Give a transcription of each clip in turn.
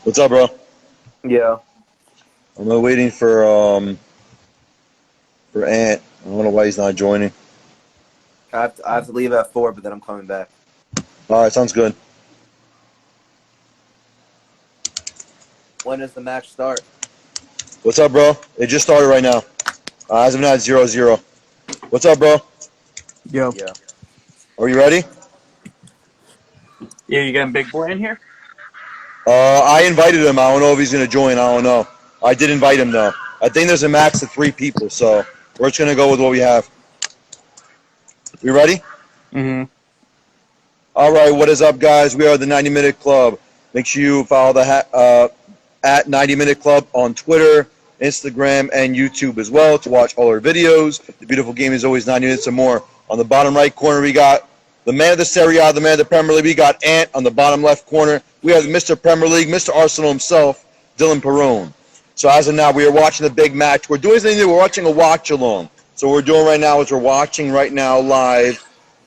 What's up, bro? Yeah. I'm waiting for Ant. I don't know why he's not joining. I have to leave at 4, but then I'm coming back. All right, sounds good. When does the match start? What's up, bro? It just started right now. As of now, it's 0-0. What's up, bro? Yo. Yeah. Are you ready? Yeah, you getting Big Boy in here? I invited him. I don't know if he's gonna join. I don't know. I did invite him though. I think there's a max of 3 people, so we're just gonna go with what we have. You ready? Mm-hmm. All right. What is up, guys? We are the 90 Minute Club. Make sure you follow the at 90 Minute Club on Twitter, Instagram, and YouTube as well to watch all our videos. The beautiful game is always 90 minutes or more. On the bottom right corner, we got the man of the Serie A, the man of the Premier League. We got Ant on the bottom left corner. We have Mr. Premier League, Mr. Arsenal himself, Dylan Perrone. So as of now, we are watching the big match. We're doing something new. We're watching a watch-along. So what we're doing right now is we're watching right now live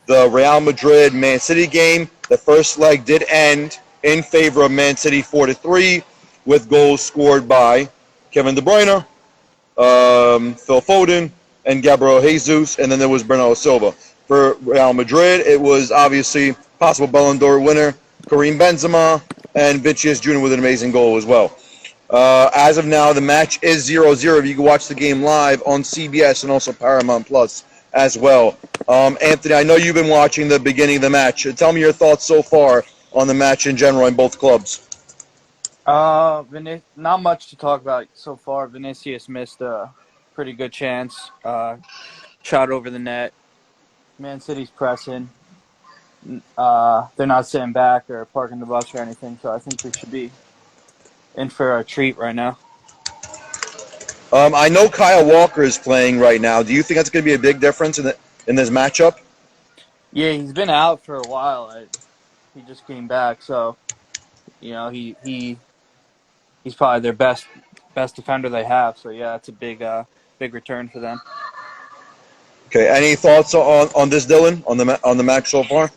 the Real Madrid-Man City game. The first leg did end in favor of Man City 4-3 with goals scored by Kevin De Bruyne, Phil Foden, and Gabriel Jesus, and then there was Bernardo Silva. For Real Madrid, it was obviously possible Ballon d'Or winner Karim Benzema and Vinicius Jr. with an amazing goal as well. As of now, the match is 0-0. You can watch the game live on CBS and also Paramount Plus as well. Anthony, I know you've been watching the beginning of the match. Tell me your thoughts so far on the match in general in both clubs. Not much to talk about so far. Vinicius missed a pretty good chance. Shot over the net. Man City's pressing. They're not sitting back or parking the bus or anything, so I think we should be in for a treat right now. I know Kyle Walker is playing right now. Do you think that's going to be a big difference in this matchup? Yeah, he's been out for a while. He just came back, so he's probably their best defender they have. So yeah, it's a big return for them. Okay. Any thoughts on this, Dylan? On the match so far?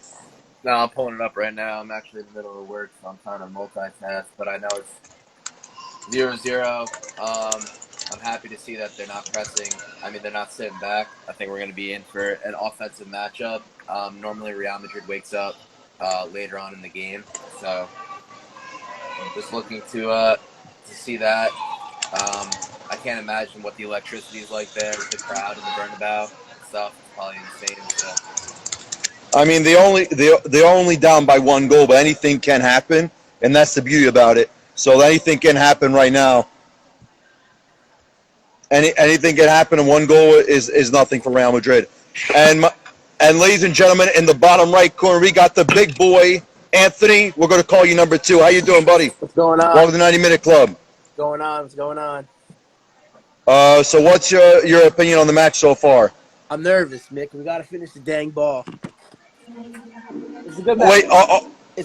No, I'm pulling it up right now. I'm actually in the middle of work, so I'm trying to multitask. But I know it's 0-0. I'm happy to see that they're not pressing. I mean, they're not sitting back. I think we're going to be in for an offensive matchup. Normally, Real Madrid wakes up later on in the game, so I'm just looking to see that. I can't imagine what the electricity is like there with the crowd and the Bernabeu and stuff. It's probably insane. So. I mean, they're only down by 1 goal, but anything can happen, and that's the beauty about it. So anything can happen right now. Anything can happen, and 1 goal is nothing for Real Madrid. And ladies and gentlemen, in the bottom right corner, we got the big boy, Anthony. We're going to call you number 2. How you doing, buddy? What's going on? Welcome to the 90 Minute Club. What's going on? So what's your opinion on the match so far? I'm nervous, Mick. We got to finish the dang ball. It's a good match. Wait,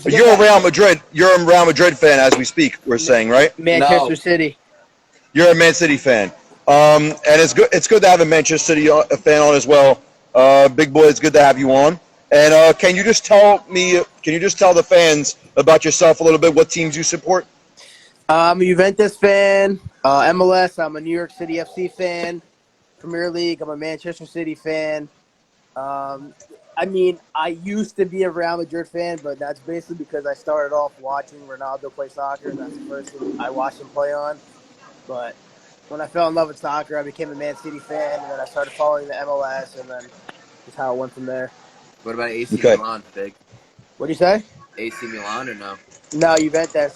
you're a Real Madrid fan as we speak, we're saying, right? Manchester City. You're a Man City fan. And it's good to have a Manchester City fan on as well. Big boy, it's good to have you on. And can you just tell the fans about yourself a little bit, what teams you support? I'm a Juventus fan. MLS, I'm a New York City FC fan. Premier League, I'm a Manchester City fan. I mean, I used to be a Real Madrid fan, but that's basically because I started off watching Ronaldo play soccer, and that's the first thing I watched him play on. But when I fell in love with soccer, I became a Man City fan, and then I started following the MLS, and then that's how it went from there. What about AC Milan, Big? What do you say? AC Milan or no? No, Juventus.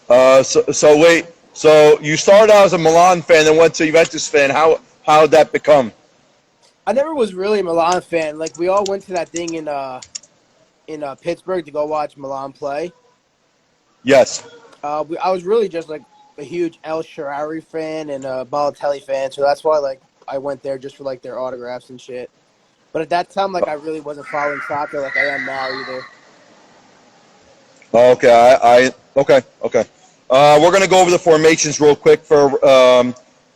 So wait. So you started out as a Milan fan, then went to Juventus fan. How did that become? I never was really a Milan fan. Like, we all went to that thing in Pittsburgh to go watch Milan play. Yes. I was really just like a huge El Shaarawy fan and a Balotelli fan, so that's why I went there just for like their autographs and shit. But at that time, I really wasn't following soccer like I am now either. Okay, okay. We're gonna go over the formations real quick.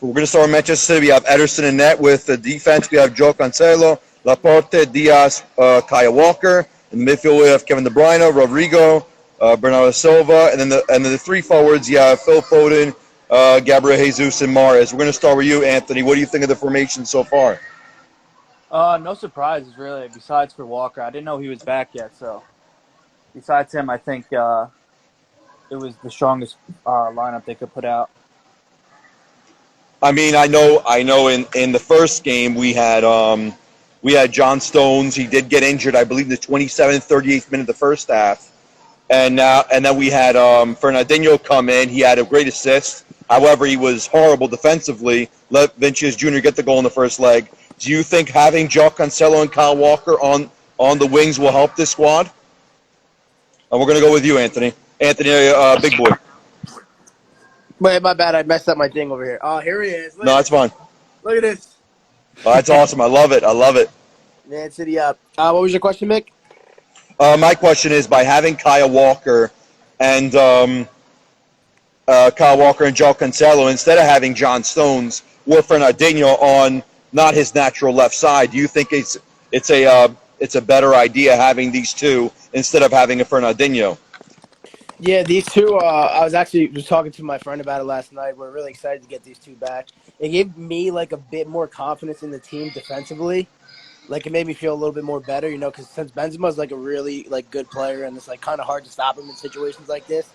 We're gonna start with Manchester City. We have Ederson in net. With the defense, we have Joe Cancelo, Laporte, Diaz, Kyle Walker. In the midfield, we have Kevin De Bruyne, Rodrigo, Bernardo Silva, and then the three forwards. You have Phil Foden, Gabriel Jesus, and Mares. We're going to start with you, Anthony. What do you think of the formation so far? No surprises really. Besides for Walker, I didn't know he was back yet. So besides him, I think it was the strongest lineup they could put out. I mean, I know. In the first game, we had John Stones. He did get injured, I believe, in the 27th, 38th minute of the first half. And then we had Fernandinho come in. He had a great assist. However, he was horrible defensively. Let Vinicius Jr. get the goal in the first leg. Do you think having Joe Cancelo and Kyle Walker on the wings will help this squad? And we're going to go with you, Anthony. Anthony, big boy. Wait, my bad. I messed up my thing over here. Oh, here he is. No, that's fine. Look at this. Oh, that's awesome. I love it. I love it. Man City up. What was your question, Mick? My question is, by having Kyle Walker and Joe Cancelo instead of having John Stones or Fernandinho on not his natural left side, do you think it's a better idea having these two instead of having a Fernandinho? Yeah, these two, I was actually just talking to my friend about it last night. We're really excited to get these two back. It gave me, like, a bit more confidence in the team defensively. Like, it made me feel a little bit more better, you know, because since Benzema's, like, a really, like, good player and it's, like, kind of hard to stop him in situations like this,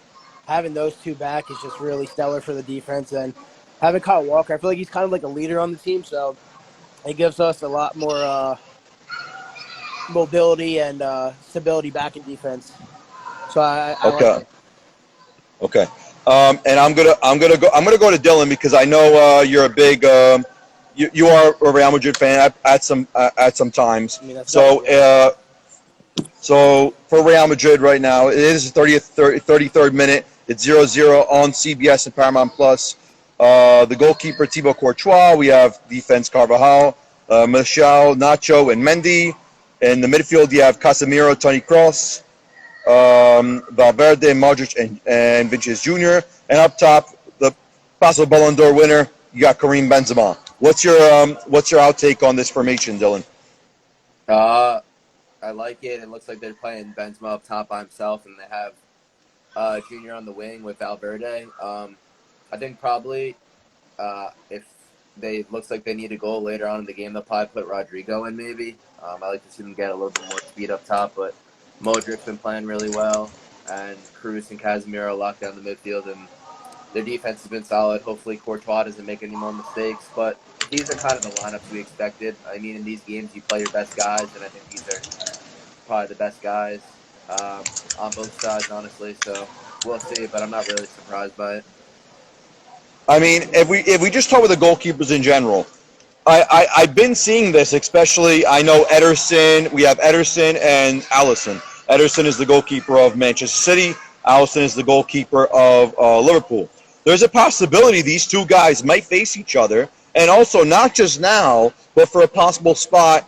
having those two back is just really stellar for the defense. And having Kyle Walker, I feel like he's kind of like a leader on the team, so it gives us a lot more mobility and stability back in defense. So I Okay. like it. Okay. And I'm gonna go to Dylan because I know you're a big you are a Real Madrid fan at some times. I mean, that's So for Real Madrid right now, it is the 33rd minute. It's 0-0 on CBS and Paramount Plus. The goalkeeper Thibaut Courtois. We have defense Carvajal, Michel, Nacho, and Mendy. In the midfield, you have Casemiro, Toni Kroos, Valverde, Modric, and Vinicius Jr. And up top, the possible Ballon d'Or winner, you got Karim Benzema. What's your outtake on this formation, Dylan? I like it. It looks like they're playing Benzema up top by himself, and they have Junior on the wing with Valverde. I think probably if looks like they need a goal later on in the game, they'll probably put Rodrigo in maybe. I like to see them get a little bit more speed up top, but Modric's been playing really well, and Cruz and Casemiro locked down the midfield, and their defense has been solid. Hopefully Courtois doesn't make any more mistakes, but these are kind of the lineups we expected. I mean, in these games, you play your best guys, and I think these are probably the best guys on both sides, honestly. So we'll see, but I'm not really surprised by it. I mean, if we just talk with the goalkeepers in general, I've been seeing this, especially I know Ederson. We have Ederson and Alisson. Ederson is the goalkeeper of Manchester City. Alisson is the goalkeeper of Liverpool. There's a possibility these two guys might face each other, and also not just now, but for a possible spot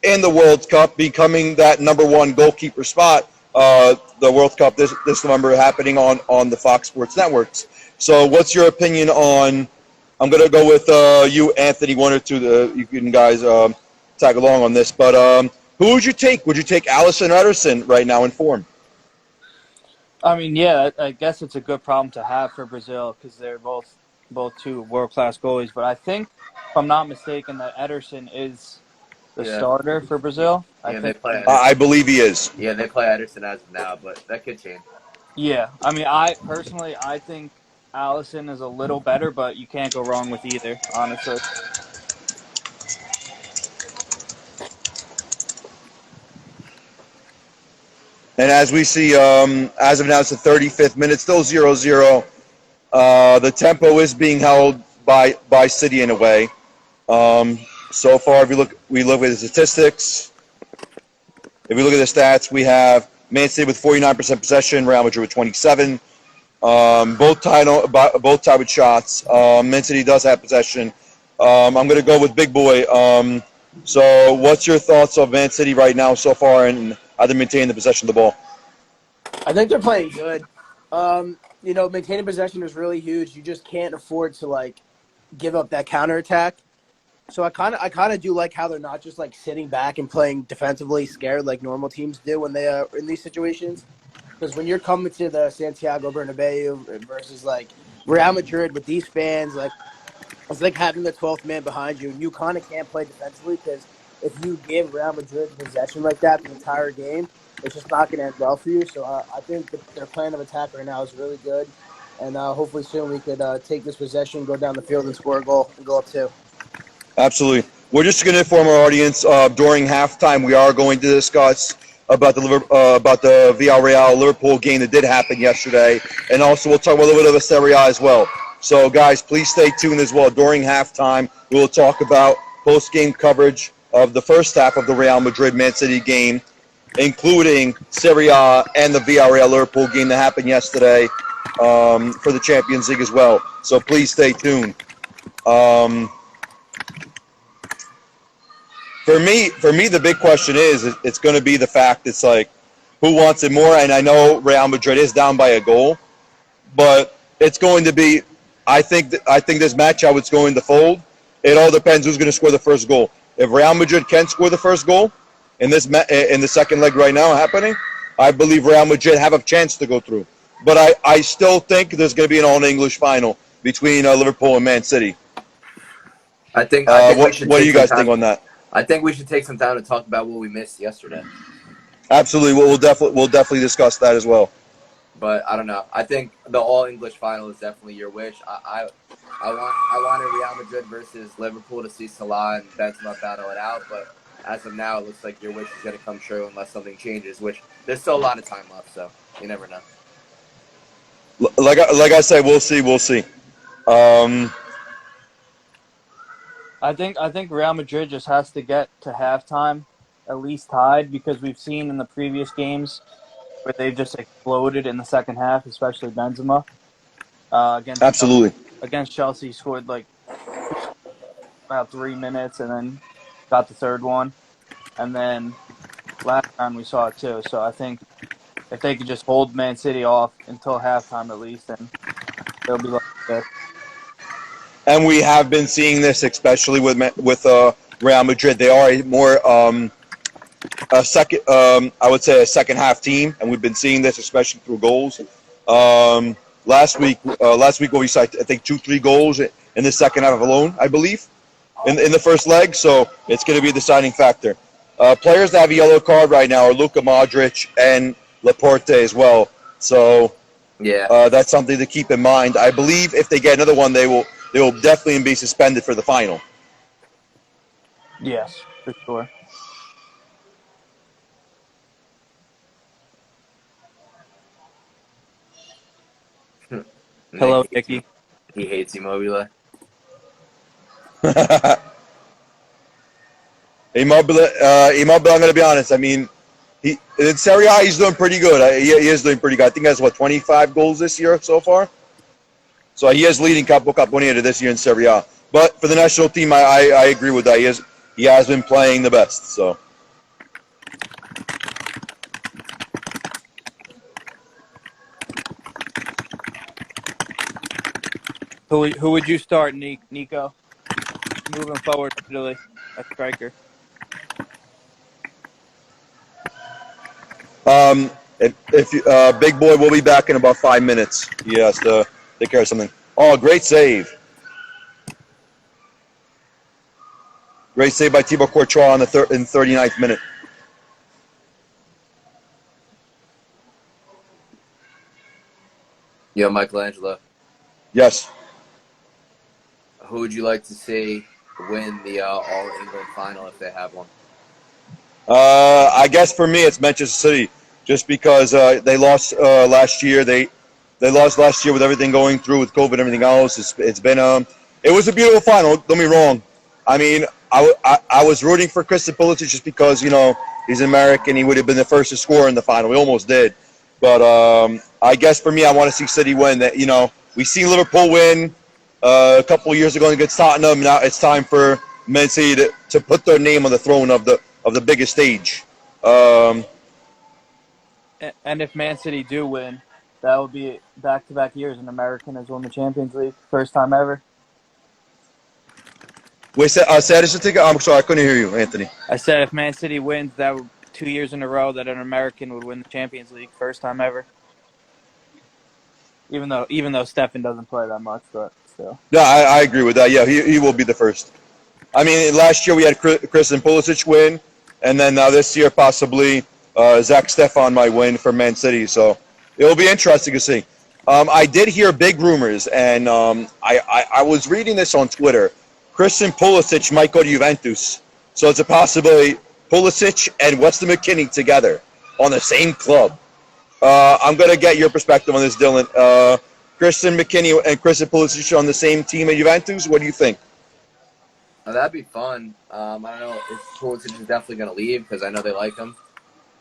in the World Cup, becoming that number one goalkeeper spot. The World Cup this November happening on the Fox Sports networks. So, what's your opinion on? I'm going to go with you, Anthony. One or two. You can guys tag along on this. But who would you take? Would you take Alisson or Ederson right now in form? I mean, yeah, I guess it's a good problem to have for Brazil because they're both two world-class goalies. But I think, if I'm not mistaken, that Ederson is the starter for Brazil. Yeah, they play Ederson. I believe he is. Yeah, they play Ederson as of now, but that could change. Yeah, I mean, I think Alisson is a little better, but you can't go wrong with either, honestly. And as we see, as of now, it's the 35th minute, still 0-0. The tempo is being held by City in a way. So far, if we look at the statistics. If we look at the stats, we have Man City with 49% possession, Real Madrid with 27. Both tied with shots. Man City does have possession. I'm going to go with Big Boy. So, what's your thoughts of Man City right now so far, and how they maintain the possession of the ball? I think they're playing good. Maintaining possession is really huge. You just can't afford to give up that counterattack. So I kind of do like how they're not just sitting back and playing defensively scared like normal teams do when they are in these situations. because when you're coming to the Santiago Bernabeu versus like Real Madrid with these fans, like it's like having the 12th man behind you, and you kind of can't play defensively because if you give Real Madrid the possession like that the entire game, it's just not going to end well for you. So I think their plan of attack right now is really good, and hopefully soon we could take this possession, go down the field, and score a goal and go up 2. Absolutely. We're just going to inform our audience during halftime we are going to discuss about the Villarreal Liverpool game that did happen yesterday, and also we'll talk about a little bit of the Serie A as well. So guys, please stay tuned as well. During halftime, we will talk about post-game coverage of the first half of the Real Madrid-Man City game, including Serie A and the Villarreal Liverpool game that happened yesterday for the Champions League as well. So please stay tuned. For me, the big question is it's going to be the fact it's like who wants it more. And I know Real Madrid is down by a goal, but it's going to be. I think this matchup it's going to fold. It all depends who's going to score the first goal. If Real Madrid can score the first goal in the second leg right now happening, I believe Real Madrid have a chance to go through. But I still think there's going to be an all-English final between Liverpool and Man City. I think what do you guys think on that? I think we should take some time to talk about what we missed yesterday. Absolutely, we'll definitely discuss that as well. But I don't know. I think the all English final is definitely your wish. I wanted Real Madrid versus Liverpool to see Salah and Benzema battle it out, but as of now, it looks like your wish is going to come true unless something changes. Which there's still a lot of time left, so you never know. Like I said, we'll see. I think Real Madrid just has to get to halftime at least tied, because we've seen in the previous games where they've just exploded in the second half, especially Benzema. Against Chelsea, scored like about 3 minutes and then got the third one. And then last time we saw it too. So I think if they could just hold Man City off until halftime at least, then they'll be like this. And we have been seeing this, especially with Real Madrid. They are a more a second half team, and we've been seeing this especially through goals. Last week we saw I think 2-3 goals in the second half alone, I believe, in the first leg. So it's going to be a deciding factor. Players that have a yellow card right now are Luka Modric and Laporte as well. So yeah, that's something to keep in mind. I believe if they get another one, they will definitely be suspended for the final. Yes, for sure. Hello, Nicky. He hates Immobile. Immobile, I'm going to be honest. I mean, in Serie A, he's doing pretty good. He is doing pretty good. I think he has, 25 goals this year so far? So he is leading Capo Caponiere this year in Serie A. But for the national team, I agree with that. He has been playing the best. So. Who would you start, Nico? Moving forward, Italy, a striker. If Big Boy will be back in about 5 minutes. He has to take care of something. Oh, great save. Great save by Thibaut Courtois in the 39th minute. Yo, Michelangelo. Yes. Who would you like to see win the All England final if they have one? I guess for me it's Manchester City, just because they lost last year. They lost last year with everything going through with COVID and everything else. It's been it was a beautiful final. Don't get me wrong. I mean, I was rooting for Christian Pulisic just because he's American. He would have been the first to score in the final. We almost did, but I guess for me I want to see City win. That we seen Liverpool win a couple of years ago against Tottenham. Now it's time for Man City to put their name on the throne of the biggest stage. And if Man City do win, that will be back-to-back years an American has won the Champions League, first time ever. Wait, say this ticket. I'm sorry, I couldn't hear you, Anthony. I said if Man City wins, that would 2 years in a row that an American would win the Champions League, first time ever. Even though Stefan doesn't play that much, but still. Yeah, I agree with that. Yeah, he will be the first. I mean, last year we had Christian Pulisic win, and then now this year possibly Zach Stefan might win for Man City. So it'll be interesting to see. I did hear big rumors, and I was reading this on Twitter. Christian Pulisic might go to Juventus. So it's a possibility Pulisic and Weston McKennie together on the same club. I'm going to get your perspective on this, Dylan. Christian McKennie and Christian Pulisic on the same team at Juventus. What do you think? That'd be fun. I don't know if Pulisic is definitely going to leave because I know they like him.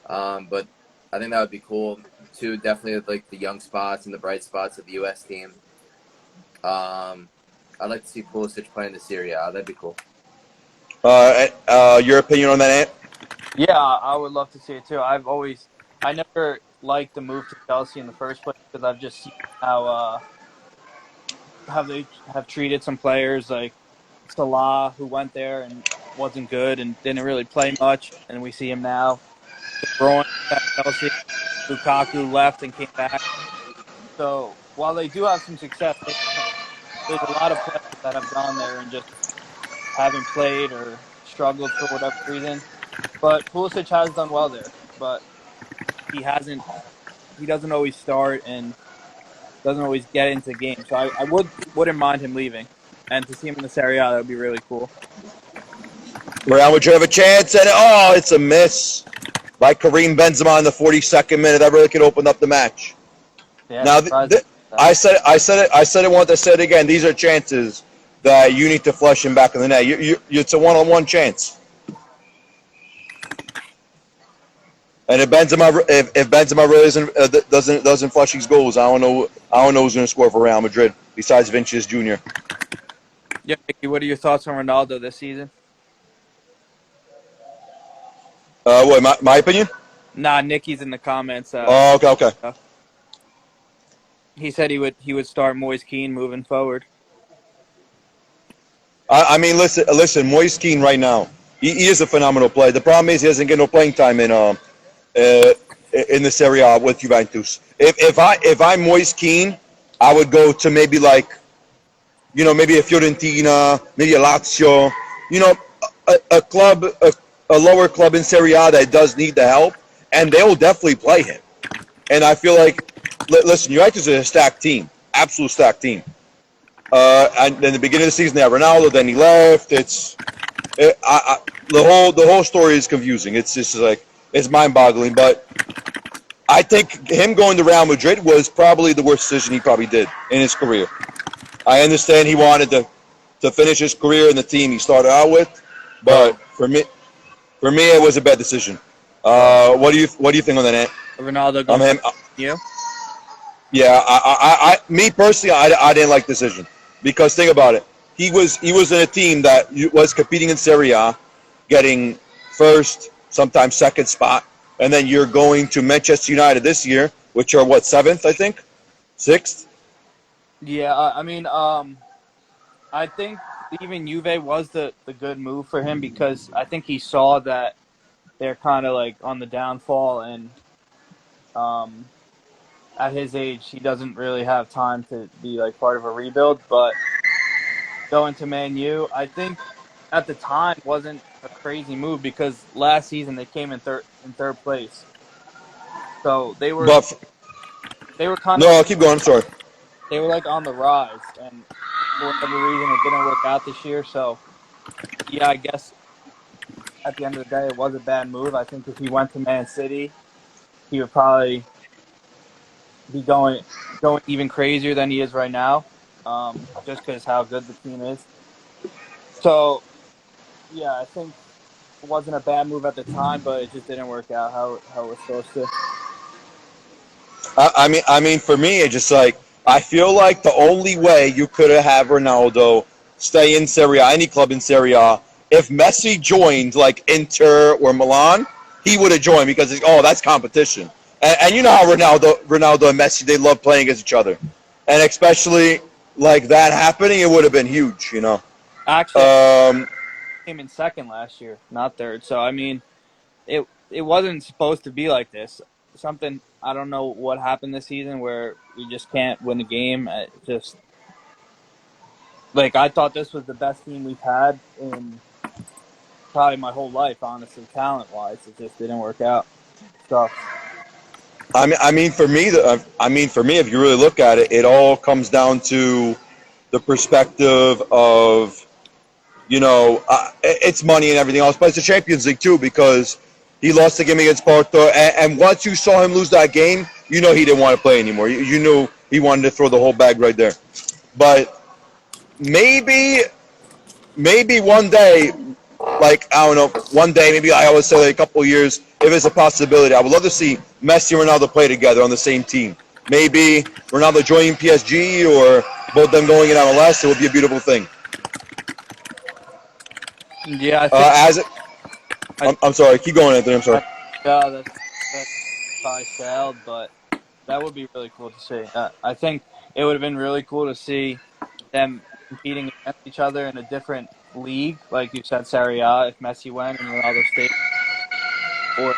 But I think that would be cool. Too, definitely like the young spots and the bright spots of the U.S. team. I'd like to see Pulisic play in the Serie A. That'd be cool. Your opinion on that, Ant? Yeah, I would love to see it too. I never liked the move to Chelsea in the first place because I've just seen how they have treated some players like Salah, who went there and wasn't good and didn't really play much, and we see him now. De Bruyne at Chelsea, Lukaku left and came back. So while they do have some success, there's a lot of players that have gone there and just haven't played or struggled for whatever reason. But Pulisic has done well there, but he doesn't always start and doesn't always get into games. So I wouldn't mind him leaving. And to see him in the Serie A, that would be really cool. Real Madrid have a chance, and it's a miss by Karim Benzema in the 42nd minute. That really could open up the match. Yeah, now, I said it once. I said it again. These are chances that you need to flush him back in the net. It's a one-on-one chance. And if Benzema really doesn't flush these goals, I don't know who's going to score for Real Madrid besides Vinicius Jr. Yeah, Mickey, what are your thoughts on Ronaldo this season? What, my opinion? Nah, Nicky's in the comments. Okay. He said he would start Moise Kean moving forward. I mean, listen, Moise Kean right now, he is a phenomenal player. The problem is he doesn't get no playing time in the Serie A with Juventus. If I'm Moise Kean, I would go to maybe maybe a Fiorentina, maybe a Lazio, a club, a lower club in Serie A that does need the help, and they will definitely play him. And I feel like, listen, Juventus is a stacked team, absolute stacked team. And in the beginning of the season, they had Ronaldo, then he left. The whole story is confusing. It's just like, it's mind-boggling. But I think him going to Real Madrid was probably the worst decision he probably did in his career. I understand he wanted to finish his career in the team he started out with, but for me, it was a bad decision. What do you think on that, Ant? Ronaldo going to you? Yeah, me personally, I didn't like the decision because think about it. He was in a team that was competing in Serie A, getting first, sometimes second spot, and then you're going to Manchester United this year, which are what, seventh, I think, sixth. Yeah, I think even Juve was the good move for him because I think he saw that they're kind of like on the downfall and at his age he doesn't really have time to be like part of a rebuild. But going to Man U, I think at the time wasn't a crazy move because last season they came in third place, so they were kind of. No, keep going. I'm sorry. They were like on the rise, and for whatever reason, it didn't work out this year. So, yeah, I guess at the end of the day, it was a bad move. I think if he went to Man City, he would probably be going even crazier than he is right now, just because how good the team is. So, yeah, I think it wasn't a bad move at the time, but it just didn't work out how it was supposed to. I mean, for me, it's just like. I feel like the only way you could have Ronaldo stay in Serie A, any club in Serie A, if Messi joined like Inter or Milan, he would have joined because that's competition. And you know how Ronaldo and Messi, they love playing against each other. And especially like that happening, it would have been huge, Actually, came in second last year, not third. So I mean, it it wasn't supposed to be like this. Something, I don't know what happened this season where we just can't win a game. Just like I thought this was the best team we've had in probably my whole life, honestly, talent-wise. It just didn't work out. So I mean, for me, if you really look at it, it all comes down to the perspective of, it's money and everything else, but it's the Champions League too, because he lost the game against Porto, and once you saw him lose that game, he didn't want to play anymore. You knew he wanted to throw the whole bag right there. But maybe one day, like, I don't know, one day, maybe I always say like a couple of years, if it's a possibility, I would love to see Messi and Ronaldo play together on the same team. Maybe Ronaldo joining PSG or both them going in MLS. It would be a beautiful thing. yeah, I think I'm sorry. Keep going, Anthony. I'm sorry. that's probably failed, but that would be really cool to see. I think it would have been really cool to see them competing against each other in a different league, like you said, Serie A, if Messi went and Ronaldo stayed, or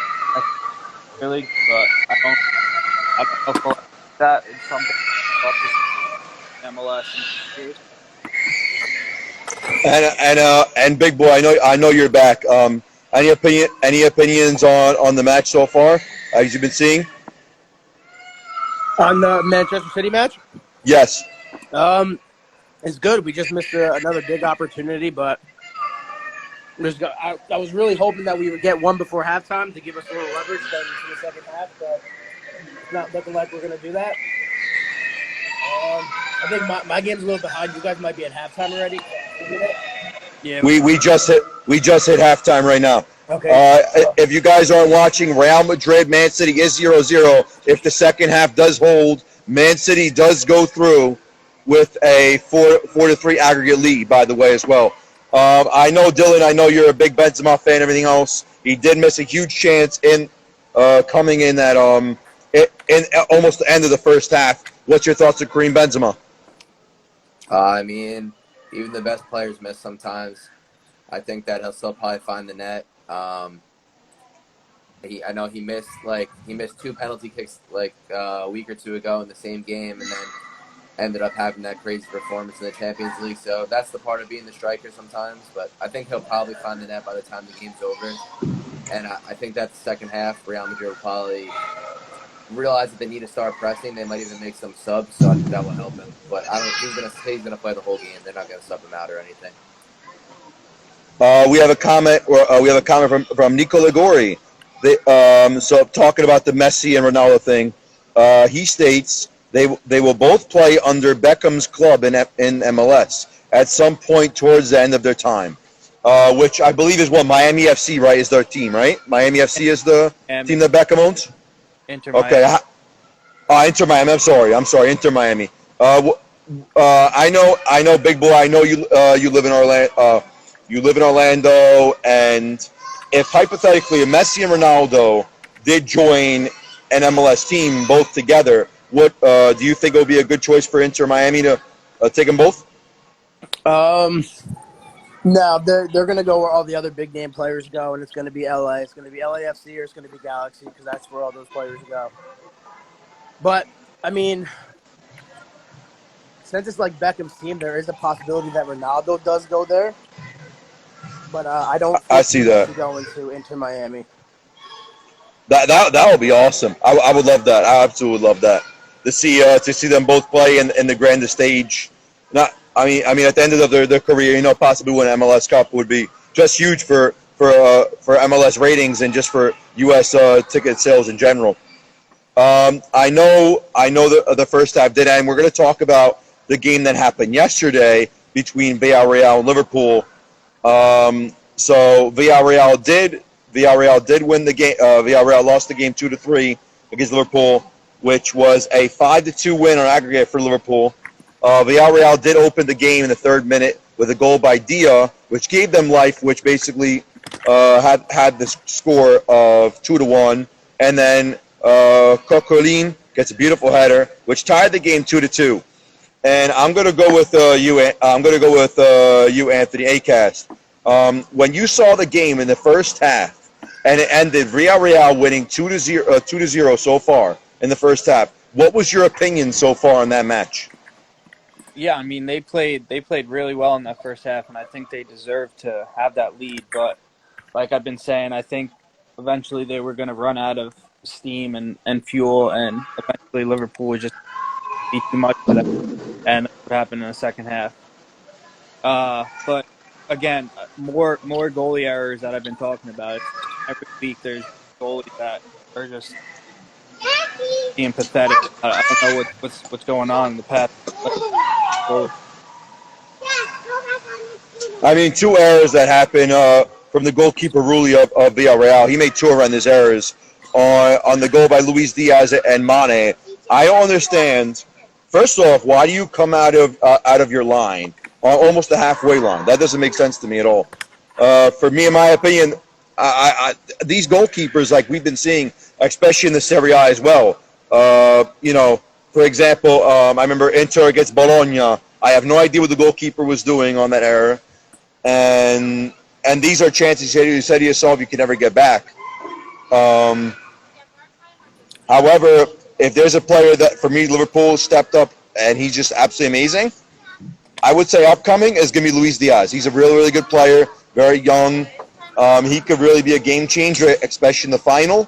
really, but I don't know if we'll have that in something MLS. And big boy, I know you're back. Any opinions on the match so far, as you've been seeing? On the Manchester City match? Yes. It's good. We just missed another big opportunity, but I was really hoping that we would get one before halftime to give us a little leverage going into the second half, but it's not looking like we're going to do that. I think my game's a little behind. You guys might be at halftime already. Yeah, we just hit halftime right now. Okay. If you guys aren't watching, Real Madrid, Man City is 0-0. If the second half does hold, Man City does go through with a 4-3 aggregate lead, by the way, as well. I know, Dylan, I know you're a big Benzema fan and everything else. He did miss a huge chance in coming in at in almost the end of the first half. What's your thoughts on Karim Benzema? I mean, even the best players miss sometimes. I think that he'll still probably find the net. I know he missed 2 penalty kicks a week or two ago in the same game, and then ended up having that crazy performance in the Champions League. So that's the part of being the striker sometimes. But I think he'll probably find the net by the time the game's over. And I think that the second half, Real Madrid will probably realize that they need to start pressing. They might even make some subs, so I think that will help him. But he's gonna play the whole game. They're not gonna sub him out or anything. We have a comment. From Nico Ligori. So talking about the Messi and Ronaldo thing, he states they will both play under Beckham's club in MLS at some point towards the end of their time, which I believe is Miami FC, right? Is their team, right? Miami FC is the team that Beckham owns. Inter Miami. Okay. Inter Miami. I'm sorry. Inter Miami. I know, big boy. I know you live in Orlando. You live in Orlando, and if hypothetically Messi and Ronaldo did join an MLS team both together, what do you think it would be a good choice for Inter Miami to take them both? No, they're going to go where all the other big name players go, and it's going to be LA. It's going to be LAFC or it's going to be Galaxy because that's where all those players go. But I mean, since it's like Beckham's team, there is a possibility that Ronaldo does go there. But I don't. I see that going to Inter Miami. That would be awesome. I would love that. I absolutely would love that to see them both play in the grandest stage. I mean, at the end of their career, possibly win an MLS Cup would be just huge for MLS ratings and just for U.S. Ticket sales in general. I know the first half did end. We're going to talk about the game that happened yesterday between Villarreal and Liverpool. So Villarreal did win the game. Villarreal lost the game 2-3 against Liverpool, which was a 5-2 win on aggregate for Liverpool. Villarreal did open the game in the 3rd minute with a goal by Dia, which gave them life, which basically had the score of 2-1, and then Coquelin gets a beautiful header, which tied the game 2-2. And I'm going to go with you. I'm going to go with you, Anthony Acast. When you saw the game in the first half, and it ended Real winning 2-0 so far in the first half. What was your opinion so far on that match? Yeah, I mean they played really well in that first half, and I think they deserved to have that lead. But like I've been saying, I think eventually they were going to run out of steam and fuel, and eventually Liverpool would just be too much for them, and that's what happened in the second half. But again, more goalie errors that I've been talking about. It's every week there's goalies that are just being pathetic. I don't know what's going on in the past. Goalie. I mean, two errors that happened from the goalkeeper Rulli of Villarreal. He made two horrendous errors on the goal by Luis Diaz and Mane. I don't understand. First off, why do you come out of your line on almost the halfway line? That doesn't make sense to me at all. For me, in my opinion, these goalkeepers, like we've been seeing, especially in the Serie A as well. For example, I remember Inter against Bologna. I have no idea what the goalkeeper was doing on that error, and these are chances you said to yourself you can never get back. However, if there's a player that for me Liverpool stepped up and he's just absolutely amazing, I would say upcoming is going to be Luis Diaz. He's a really, really good player, very young. He could really be a game changer, especially in the final.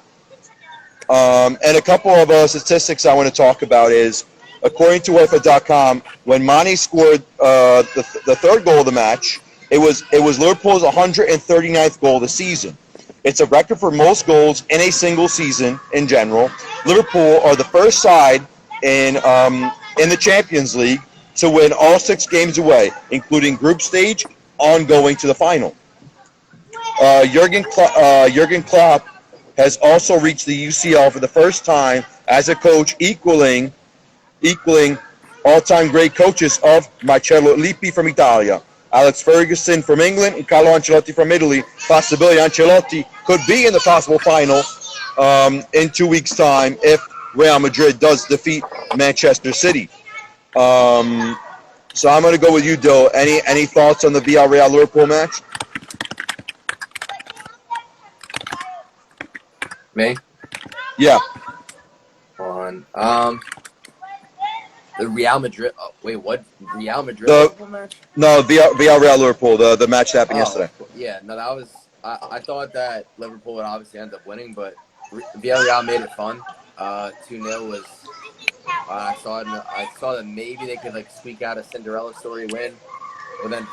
And a couple of statistics I want to talk about is, according to UEFA.com, when Mane scored the third goal of the match, it was Liverpool's 139th goal of the season. It's a record for most goals in a single season in general. Liverpool are the first side in the Champions League to win all 6 games away, including group stage, on going to the final. Jurgen Klopp has also reached the UCL for the first time as a coach, equaling all-time great coaches of Marcello Lippi from Italia, Alex Ferguson from England, and Carlo Ancelotti from Italy. Possibility Ancelotti could be in the possible final in 2 weeks' time if Real Madrid does defeat Manchester City. So I'm going to go with you, Dill. Any thoughts on the Villarreal Liverpool match? Me? Yeah. On the Real Madrid. Oh, wait, what? Real Madrid The- Liverpool match? No, Villarreal Liverpool, the match that happened yesterday. Yeah, no, that was. I thought that Liverpool would obviously end up winning, but Villarreal made it fun. 2-0 was. I saw that maybe they could like squeak out a Cinderella story win, but then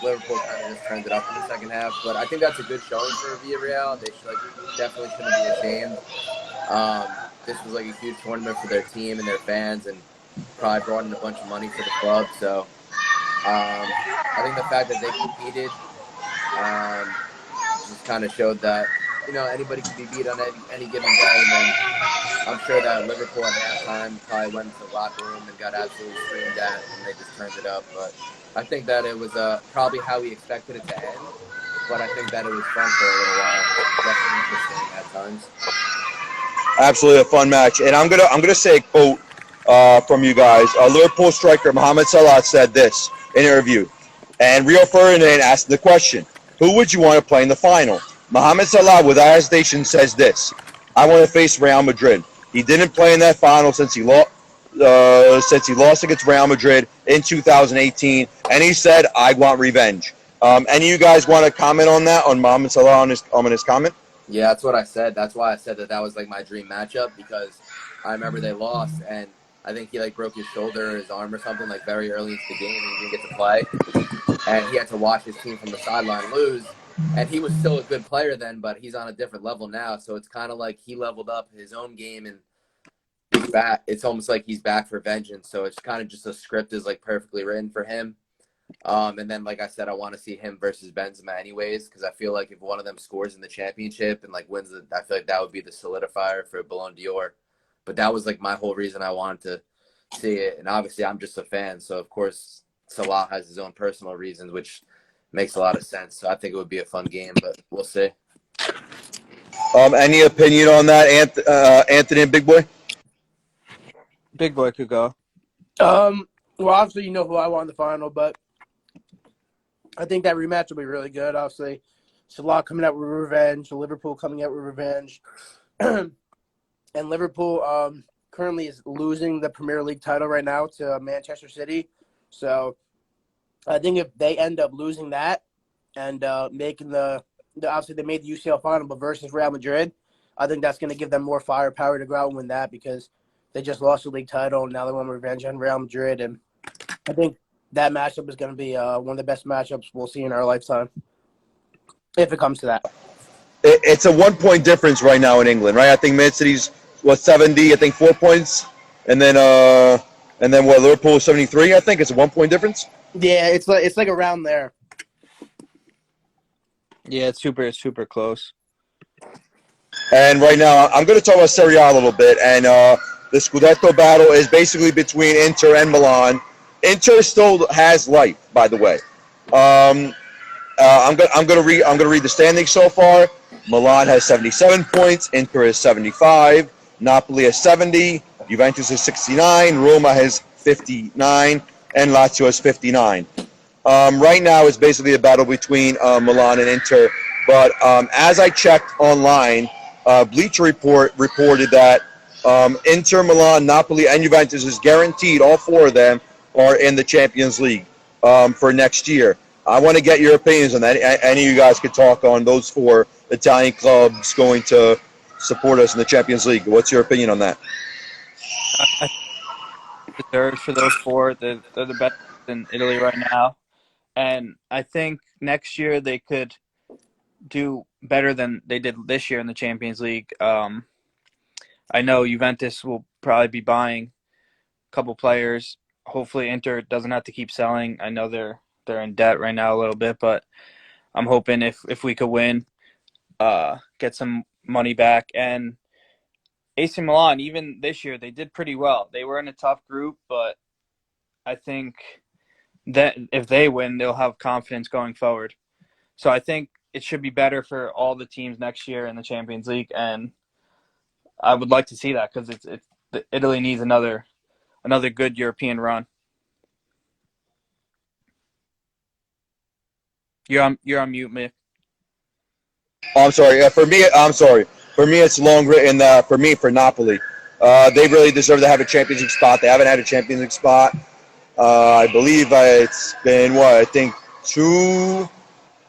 Liverpool kind of just turned it up in the second half. But I think that's a good showing for Villarreal. They definitely shouldn't be ashamed. This was like a huge tournament for their team and their fans, and probably brought in a bunch of money for the club. So I think the fact that they competed just kind of showed that anybody can be beat on any given day. And then I'm sure that Liverpool at halftime probably went into the locker room and got absolutely screamed at, and they just turned it up. But I think that it was probably how we expected it to end. But I think that it was fun for a little while. Definitely interesting at times. Absolutely a fun match, and I'm gonna say a quote from you guys. Liverpool striker Mohamed Salah said this in an interview, and Rio Ferdinand asked the question, "Who would you want to play in the final?" Mohamed Salah, without hesitation, says this: "I want to face Real Madrid." He didn't play in that final since he lost against Real Madrid in 2018, and he said, "I want revenge." Any of you guys want to comment on that, on Mohamed Salah on his comment? Yeah, that's what I said. That's why I said that was like my dream matchup, because I remember they lost, and I think he like broke his shoulder or his arm or something like very early into the game, and he didn't get to play, and he had to watch his team from the sideline lose. And he was still a good player then, but he's on a different level now. So it's kind of like he leveled up his own game, and he's back. It's almost like he's back for vengeance. So it's kind of just a script is like perfectly written for him. And then, like I said, I want to see him versus Benzema anyways, because I feel like if one of them scores in the championship and like wins it, I feel like that would be the solidifier for Ballon d'Or. But that was like my whole reason I wanted to see it. And obviously I'm just a fan. So of course Salah has his own personal reasons, which makes a lot of sense. So I think it would be a fun game, but we'll see. Any opinion on that, Anthony and Big Boy? Big Boy could go. Well, obviously, you know who I want in the final, but I think that rematch will be really good. Obviously, Salah coming out with revenge. Liverpool coming out with revenge. And Liverpool currently is losing the Premier League title right now to Manchester City. So I think if they end up losing that and making the obviously they made the UCL final, but versus Real Madrid, I think that's going to give them more firepower to go out and win that because they just lost the league title and now they want revenge on Real Madrid. And I think that matchup is going to be one of the best matchups we'll see in our lifetime, if it comes to that. It's a 1 point difference right now in England, right? I think Man City's 70, I think 4 points, and then what, Liverpool 73. I think it's a 1 point difference. Yeah, it's like around there. Yeah, it's super close. And right now, I'm going to talk about Serie A a little bit. And the Scudetto battle is basically between Inter and Milan. Inter still has life, by the way. I'm going to read the standings so far. Milan has 77 points. Inter has 75. Napoli has 70. Juventus has 69. Roma has 59. And Lazio has 59. Right now, it's basically a battle between Milan and Inter. But as I checked online, Bleacher Report reported that Inter, Milan, Napoli, and Juventus is guaranteed, all four of them are in the Champions League for next year. I want to get your opinions on that. Any of you guys could talk on those four Italian clubs going to support us in the Champions League. What's your opinion on that? I think deserved for those four. They're the best in Italy right now. And I think next year they could do better than they did this year in the Champions League. I know Juventus will probably be buying a couple players. Hopefully Inter doesn't have to keep selling. I know they're in debt right now a little bit, but I'm hoping if we could win, get some money back. And AC Milan, even this year, they did pretty well. They were in a tough group, but I think that if they win, they'll have confidence going forward. So I think it should be better for all the teams next year in the Champions League, and I would like to see that because Italy needs another good European run. You're on mute, Mick. Oh, I'm sorry. For me, it's long written. For Napoli, they really deserve to have a Champions League spot. They haven't had a Champions League spot. I believe it's been I think two,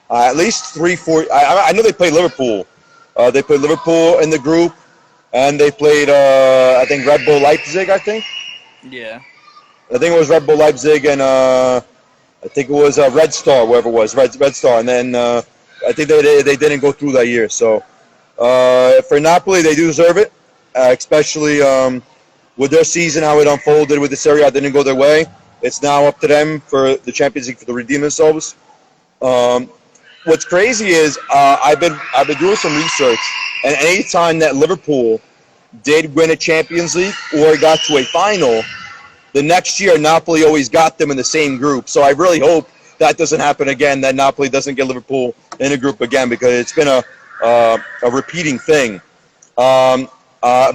at least 3, 4. I know they played Liverpool. They played Liverpool in the group, and they played I think Red Bull Leipzig. Yeah. I think it was Red Bull Leipzig, and I think it was Red Star, whoever it was, Red Star, and then I think they didn't go through that year. So for Napoli, they do deserve it, especially with their season, how it unfolded with the Serie A didn't go their way. It's now up to them for the Champions League to redeem themselves. What's crazy is I've been doing some research, and any time that Liverpool did win a Champions League or got to a final, the next year Napoli always got them in the same group. So I really hope that doesn't happen again, that Napoli doesn't get Liverpool in a group again, because it's been a repeating thing.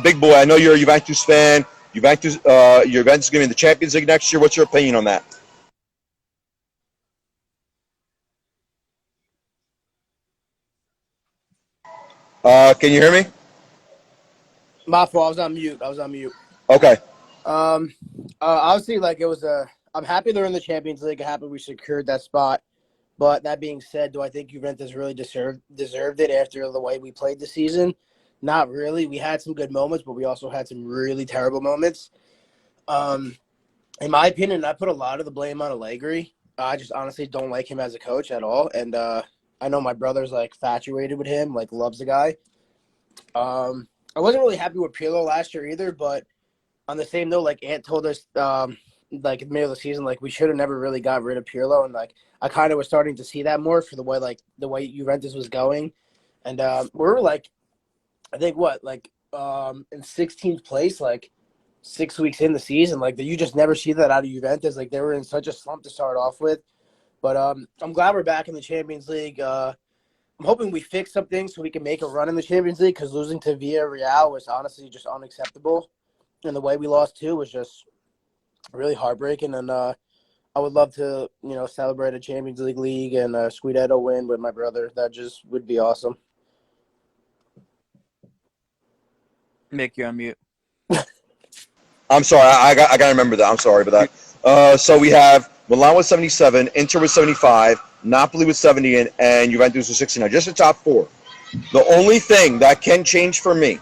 Big boy, I know you're a Juventus fan. Juventus is going to be in the Champions League next year. What's your opinion on that? Can you hear me? My fault. I was on mute. Okay. Obviously, it was I'm happy they're in the Champions League. I'm happy we secured that spot. But that being said, do I think Juventus really deserved it after the way we played the season? Not really. We had some good moments, but we also had some really terrible moments. In my opinion, I put a lot of the blame on Allegri. I just honestly don't like him as a coach at all. And I know my brother's infatuated with him, loves the guy. I wasn't really happy with Pirlo last year either, but on the same note, Ant told us in the middle of the season, we should have never really got rid of Pirlo, and I kind of was starting to see that more for the way Juventus was going. And we're I think in 16th place 6 weeks in the season. You just never see that out of Juventus. They were in such a slump to start off with. But I'm glad we're back in the Champions League. I'm hoping we fix some things so we can make a run in the Champions League, because losing to Villarreal was honestly just unacceptable. And the way we lost too was just really heartbreaking. And I would love to, celebrate a Champions League and a Scudetto win with my brother. That just would be awesome. Mick, you're on mute. I'm sorry, I got to remember that. I'm sorry about that. So we have Milan with 77, Inter with 75, Napoli with 70, and Juventus with 69. Just the top four. The only thing that can change for me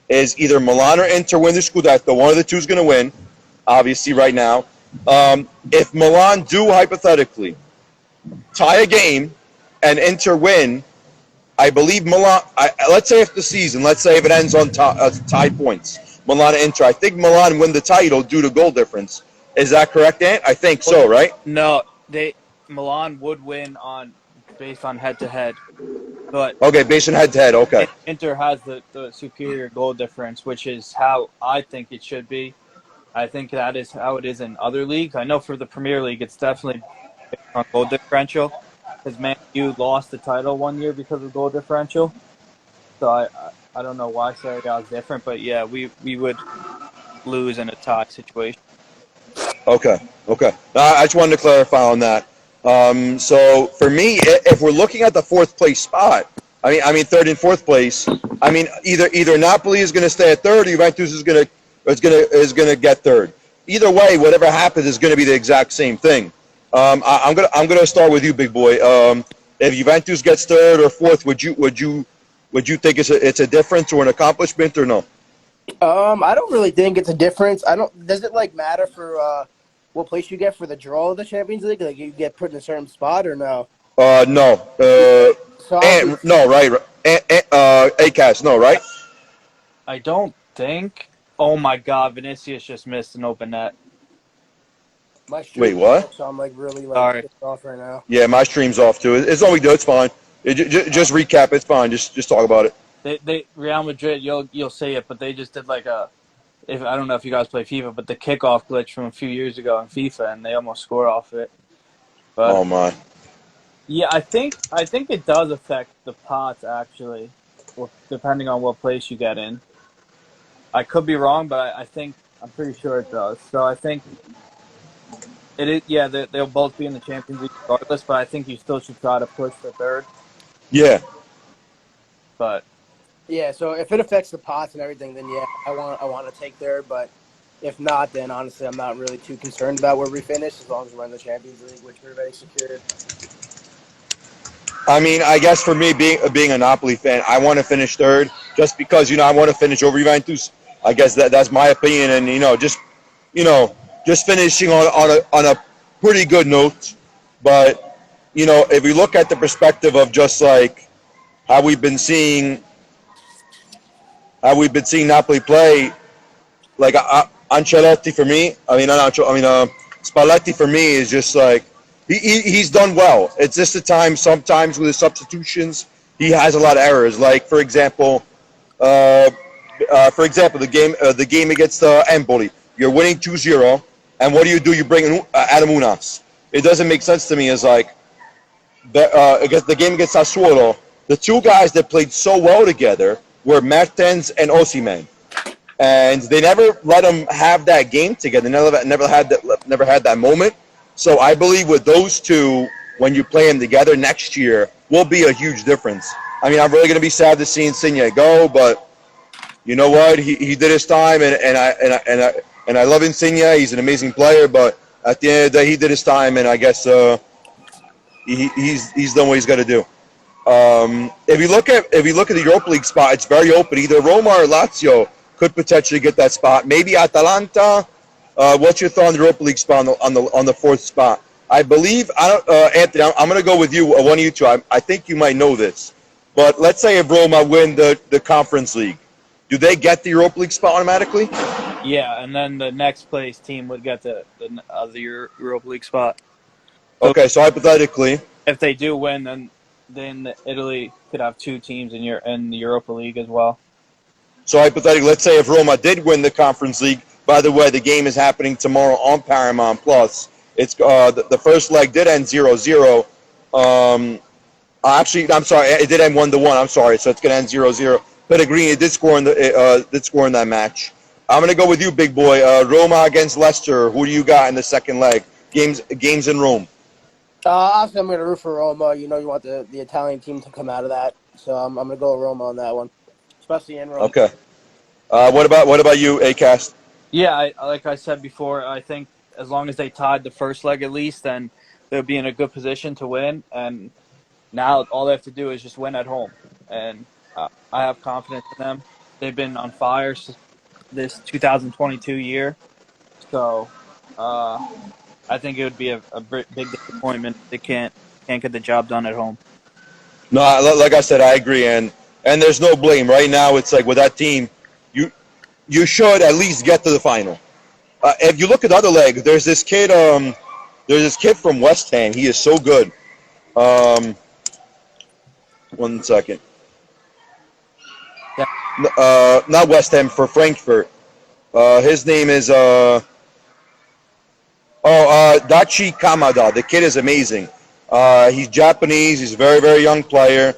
is either Milan or Inter win the Scudetto. One of the two is going to win, obviously, right now. If Milan do hypothetically tie a game and Inter win, I believe Milan. Let's say if it ends on tied points, Milan and Inter. I think Milan win the title due to goal difference. Is that correct, Ant? I think so, right? No, Milan would win based on head to head, but Okay, based on head to head. Okay. Inter has the superior goal difference, which is how I think it should be. I think that is how it is in other leagues. I know for the Premier League, it's definitely based on goal differential. Because Man U lost the title one year because of goal differential. So I don't know why Serie A is different, but yeah, we would lose in a tie situation. Okay. I just wanted to clarify on that. So for me, if we're looking at the fourth place spot, I mean third and fourth place. I mean either Napoli is going to stay at third, or Juventus is going to get third. Either way, whatever happens is going to be the exact same thing. I'm gonna start with you, big boy. If Juventus gets third or fourth, would you think it's a difference or an accomplishment or no? I don't really think it's a difference. Does it matter for what place you get for the draw of the Champions League? Like you get put in a certain spot or no? No. No, right? ACAS, no, right? I don't think. Oh my God, Vinicius just missed an open net. My stream Wait, what? So I'm really Sorry. pissed off right now. Yeah, my stream's off too. It's all we do. It's fine. Just recap. It's fine. Just talk about it. They Real Madrid, you'll see it, but they just did I don't know if you guys play FIFA, but the kickoff glitch from a few years ago in FIFA, and they almost score off it. But, Oh my. Yeah, I think it does affect the pots actually, depending on what place you get in. I could be wrong, but I'm pretty sure it does. So I think it is. Yeah, they'll both be in the Champions League regardless, but I think you still should try to push for third. Yeah. But yeah, so if it affects the pots and everything, then yeah, I want to take third. But if not, then honestly, I'm not really too concerned about where we finish as long as we're in the Champions League, which we're very secured. I mean, I guess for me, being a Napoli fan, I want to finish third just because I want to finish over Juventus. I guess that's my opinion, and just finishing on a pretty good note. But if we look at the perspective of just how we've been seeing Napoli play, Ancelotti for me. Spalletti for me is just he's done well. It's just the time sometimes with his substitutions he has a lot of errors. For example, the game against Empoli, you're winning 2-0, and what do? You bring in Adam Unas. It doesn't make sense to me. As against the game against Sassuolo, the two guys that played so well together were Mertens and Osimhen, and they never let them have that game together. Never had that moment. So I believe with those two, when you play them together next year, will be a huge difference. I mean, I'm really going to be sad to see Insigne go, but you know what? He did his time, and I love Insigne. He's an amazing player, but at the end of the day, he did his time, and I guess he's done what he's got to do. If you look at the Europa League spot, it's very open. Either Roma or Lazio could potentially get that spot. Maybe Atalanta. What's your thought on the Europa League spot on the fourth spot? I believe Anthony. I'm going to go with you. One of you two. I think you might know this, but let's say if Roma win the Conference League, do they get the Europa League spot automatically? yeah, and then the next place team would get the Europa League spot. So Okay, so hypothetically, if they do win, then Italy could have two teams in the Europa League as well. let's say if Roma did win the Conference League. By the way, the game is happening tomorrow on Paramount Plus. It's the first leg did end 0-0. Actually, I'm sorry, it did end 1-1. I'm sorry, so it's going to end 0-0. Pellegrini did score in that match. I'm going to go with you, big boy. Roma against Leicester. Who do you got in the second leg? games in Rome. Obviously, I'm going to root for Roma. You know, you want the Italian team to come out of that, so I'm going to go with Roma on that one, especially in Rome. Okay. What about you, Acast? Yeah, like I said before, I think as long as they tied the first leg at least, then they'll be in a good position to win. And now all they have to do is just win at home. And I have confidence in them. They've been on fire this 2022 year. So I think it would be a big disappointment if they can't get the job done at home. No, like I said, I agree, and there's no blame. Right now, it's like with that team, you should at least get to the final. If you look at the other leg, there's this kid from West Ham. He is so good. 1 second. Yeah. Not West Ham, for Frankfurt. His name is Dachi Kamada. The kid is amazing. He's Japanese. He's a very, very young player.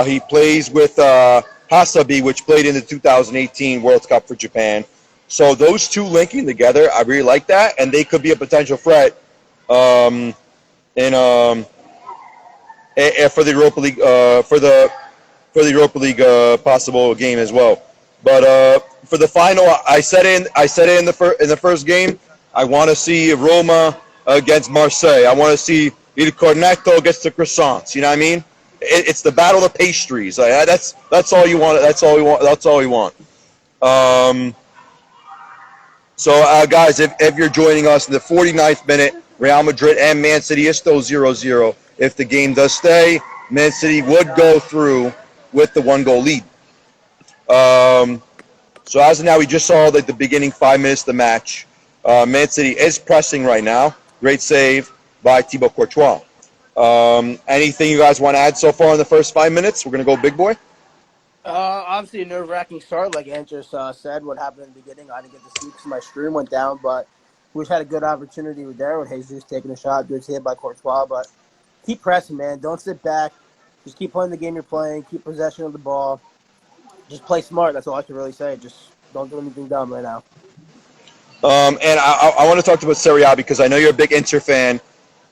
He plays with Hasabi, which played in the 2018 World Cup for Japan. So those two linking together, I really like that, and they could be a potential threat for the Europa League for the Europa League possible game as well. But for the final, I said it in the first game. I want to see Roma against Marseille. I want to see Il Cornetto against the croissants. You know what I mean? It's the battle of pastries. That's all you want. That's all we want. That's all we want. So, guys, if you're joining us in the 49th minute, Real Madrid and Man City is still 0-0. If the game does stay, Man City would go through with the 1-goal lead. So as of now, we just saw the beginning 5 minutes of the match. Man City is pressing right now. Great save by Thibaut Courtois. Anything you guys want to add so far in the first 5 minutes? We're going to go big boy. Obviously, a nerve-wracking start, like Andrew said. What happened in the beginning, I didn't get to see because my stream went down. But we had a good opportunity there with Jesus taking a shot, good hit by Courtois. But keep pressing, man. Don't sit back. Just keep playing the game you're playing. Keep possession of the ball. Just play smart. That's all I can really say. Just don't do anything dumb right now. And I want to talk about Serie A because I know you're a big Inter fan.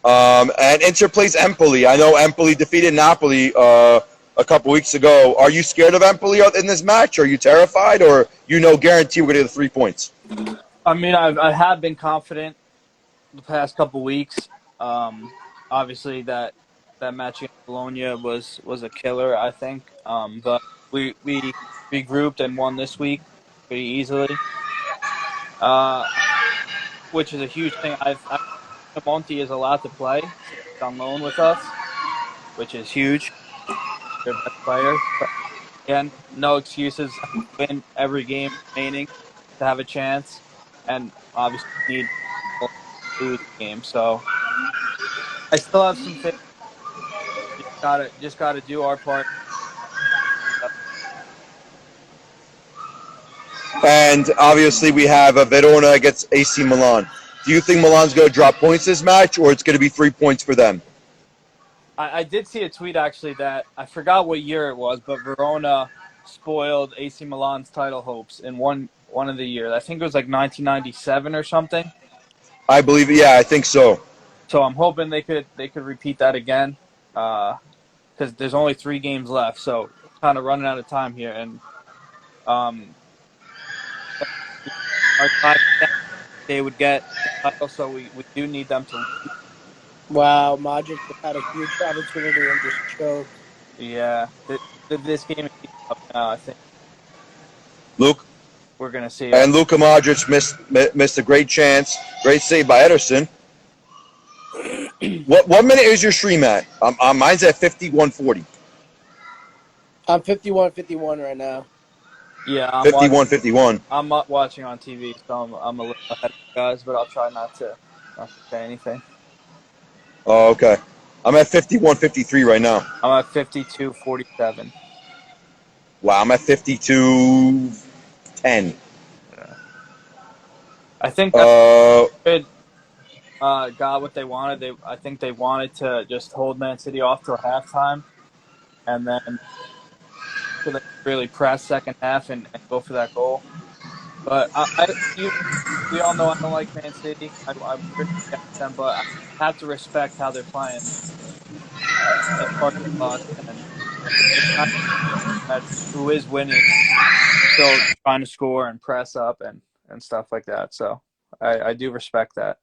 And Inter plays Empoli. I know Empoli defeated Napoli a couple weeks ago. Are you scared of Empoli in this match? Are you terrified, or guarantee we're going to get the 3 points? I mean, I have been confident the past couple weeks. Obviously, that match against Bologna was a killer, I think. But we regrouped and won this week pretty easily, which is a huge thing. Monti is allowed to play. He's on loan with us, which is huge. Their best player. But again, no excuses. Win every game remaining to have a chance, and obviously need to lose the game. So I still have some faith. Just gotta do our part. And obviously we have Verona against AC Milan. Do you think Milan's going to drop points this match, or it's going to be 3 points for them? I did see a tweet actually that I forgot what year it was, but Verona spoiled AC Milan's title hopes in one of the years. I think it was like 1997 or something. I believe, yeah, I think so. So I'm hoping they could repeat that again, because there's only 3 games left, so kind of running out of time here, and they would get the title, so we do need them to. Wow, Modric had a huge opportunity and just choked. Yeah, this game is up now. I think Luke, we're gonna see. And Luka Modric missed a great chance. Great save by Ederson. What minute is your stream at? Mine's at 51:40. I'm 51-51 right now. Yeah, I'm 51:51. I'm not watching on TV, so I'm a little ahead of you guys, but I'll try not to say anything. Oh, okay. I'm at 51:53 right now. I'm at 52:47. Wow, I'm at 52:10. Yeah. I think that's good. Got what they wanted. I think they wanted to just hold Man City off till halftime, and then really press second half and go for that goal. But we all know I don't like Man City. I'm pretty against them, but I have to respect how they're playing. As far as us, and it's not that's who is winning, still trying to score and press up and stuff like that. So I do respect that.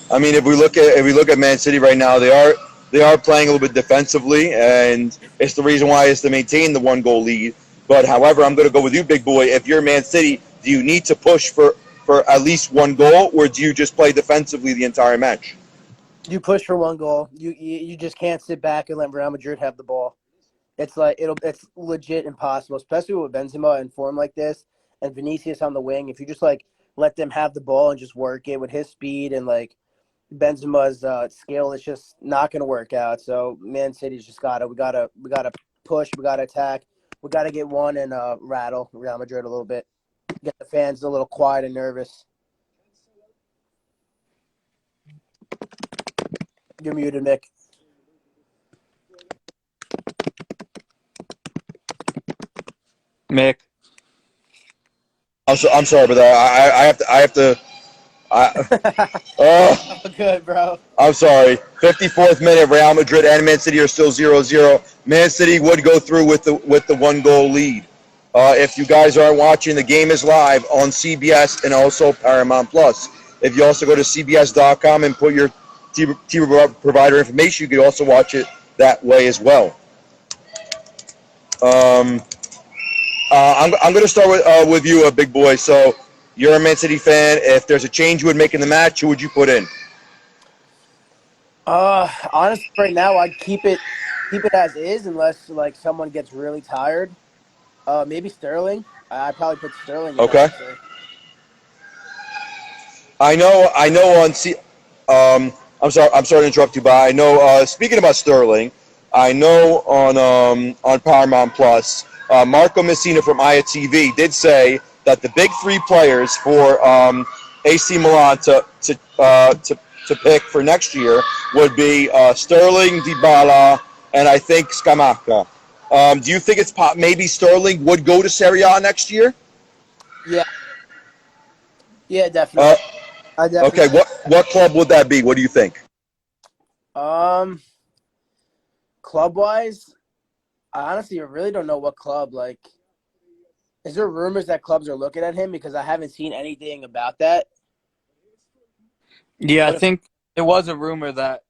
I mean, if we look at Man City right now, they are playing a little bit defensively, and it's the reason why is to maintain the 1 goal lead. But however, I'm going to go with you, big boy. If you're Man City, do you need to push for at least 1 goal, or do you just play defensively the entire match? You push for 1 goal. You just can't sit back and let Real Madrid have the ball. It's like it's legit impossible, especially with Benzema in form like this and Vinicius on the wing. If you just like let them have the ball and just work it with his speed and like Benzema's skill, it's just not going to work out. So Man City's just we gotta push, we gotta attack, we gotta get one and rattle Real Madrid a little bit, get the fans a little quiet and nervous. You're muted, Nick. Mick. I'm sorry about that. I have to. Oh, good, bro. I'm sorry. 54th minute, Real Madrid and Man City are still 0-0. Man City would go through with the 1 goal lead. If you guys aren't watching, the game is live on CBS and also Paramount Plus. If you also go to CBS.com and put your TV provider information, you can also watch it that way as well. I'm going to start with you, big boy. So you're a Man City fan. If there's a change you would make in the match, who would you put in? Honestly, right now I'd keep it as is unless like someone gets really tired. Maybe Sterling. I'd probably put Sterling in. Okay. Honestly. I know I'm sorry to interrupt you, but I know speaking about Sterling, I know on Paramount Plus, Marco Messina from IATV did say that the big 3 players for AC Milan to pick for next year would be Sterling, Dybala, and I think Scamacca. Do you think it's maybe Sterling would go to Serie A next year? Yeah, definitely. I definitely. Okay, what club would that be? What do you think? Club wise, I honestly really don't know what club. Like, is there rumors that clubs are looking at him? Because I haven't seen anything about that. Yeah, I think it was a rumor that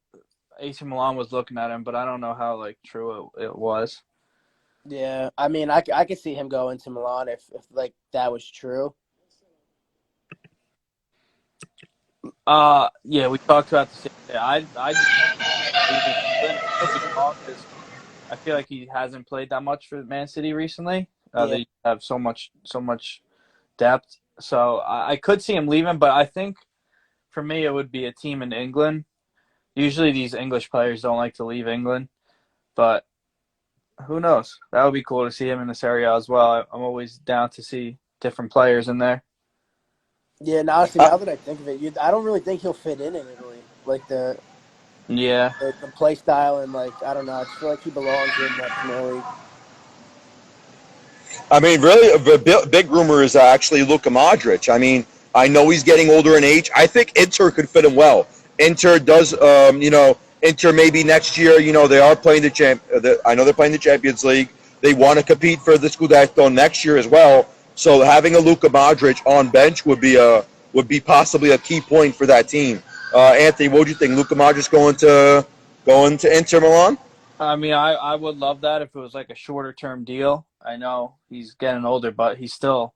AC Milan was looking at him, but I don't know how like true it was. Yeah, I mean, I could see him going to Milan if like that was true. Yeah, we talked about the same thing. I just because I feel like he hasn't played that much for Man City recently. They have so much depth, so I could see him leaving. But I think for me, it would be a team in England. Usually, these English players don't like to leave England, but who knows? That would be cool to see him in this area as well. I'm always down to see different players in there. Yeah, and honestly, now that I think of it, I don't really think he'll fit in Italy. Like the play style and like I don't know. I just feel like he belongs in the Premier League. I mean, really, the big rumor is actually Luka Modric. I mean, I know he's getting older in age. I think Inter could fit him well. Inter does, Inter maybe next year. They are playing I know they're playing the Champions League. They want to compete for the Scudetto next year as well. So having a Luka Modric on bench would be possibly a key point for that team. Anthony, what do you think? Luka Modric going to Inter Milan? I mean, I would love that if it was like a shorter term deal. I know he's getting older, but he's still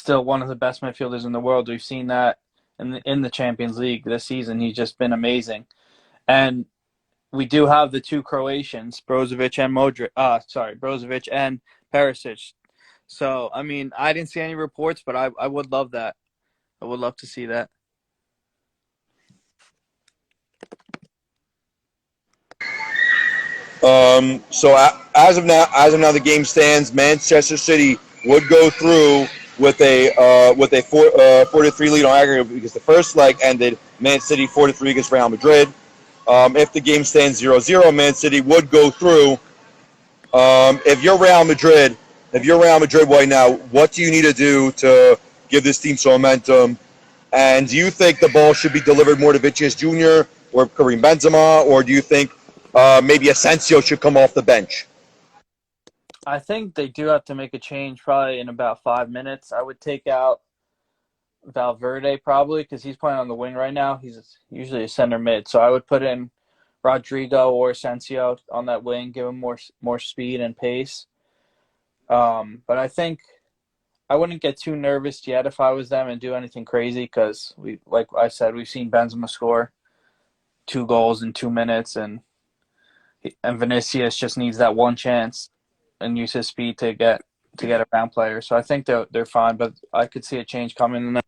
one of the best midfielders in the world. We've seen that in the Champions League this season. He's just been amazing. And we do have the 2 Croatians, Brozovic and Perisic. So, I mean, I didn't see any reports, but I would love that. I would love to see that. So as of now, the game stands. Manchester City would go through with a 4-3 lead on aggregate because the first leg ended Man City 4-3 against Real Madrid. If the game stands 0-0, Man City would go through. If you're Real Madrid right now, what do you need to do give this team some momentum. And do you think the ball should be delivered more to Vinicius Jr. or Karim Benzema, or do you think maybe Asensio should come off the bench? I think they do have to make a change probably in about 5 minutes. I would take out Valverde probably because he's playing on the wing right now. He's usually a center mid. So I would put in Rodrigo or Asensio on that wing, give him more speed and pace. But I think I wouldn't get too nervous yet if I was them and do anything crazy because like I said, we've seen Benzema score 2 goals in 2 minutes, and Vinicius just needs that one chance and use his speed to get around players. So I think they're fine, but I could see a change coming in there.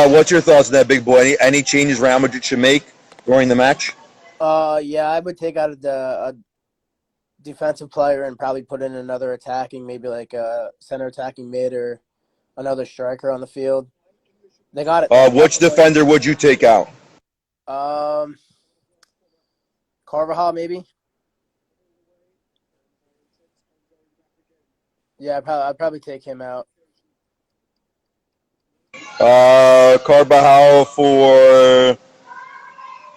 What's your thoughts on that, big boy? Any changes Real Madrid should make during the match? Yeah, I would take out a defensive player and probably put in another attacking, maybe like a center attacking mid or another striker on the field. They got it. Which defender would you take out? Carvajal, maybe. Yeah, I'd probably take him out. Carvajal for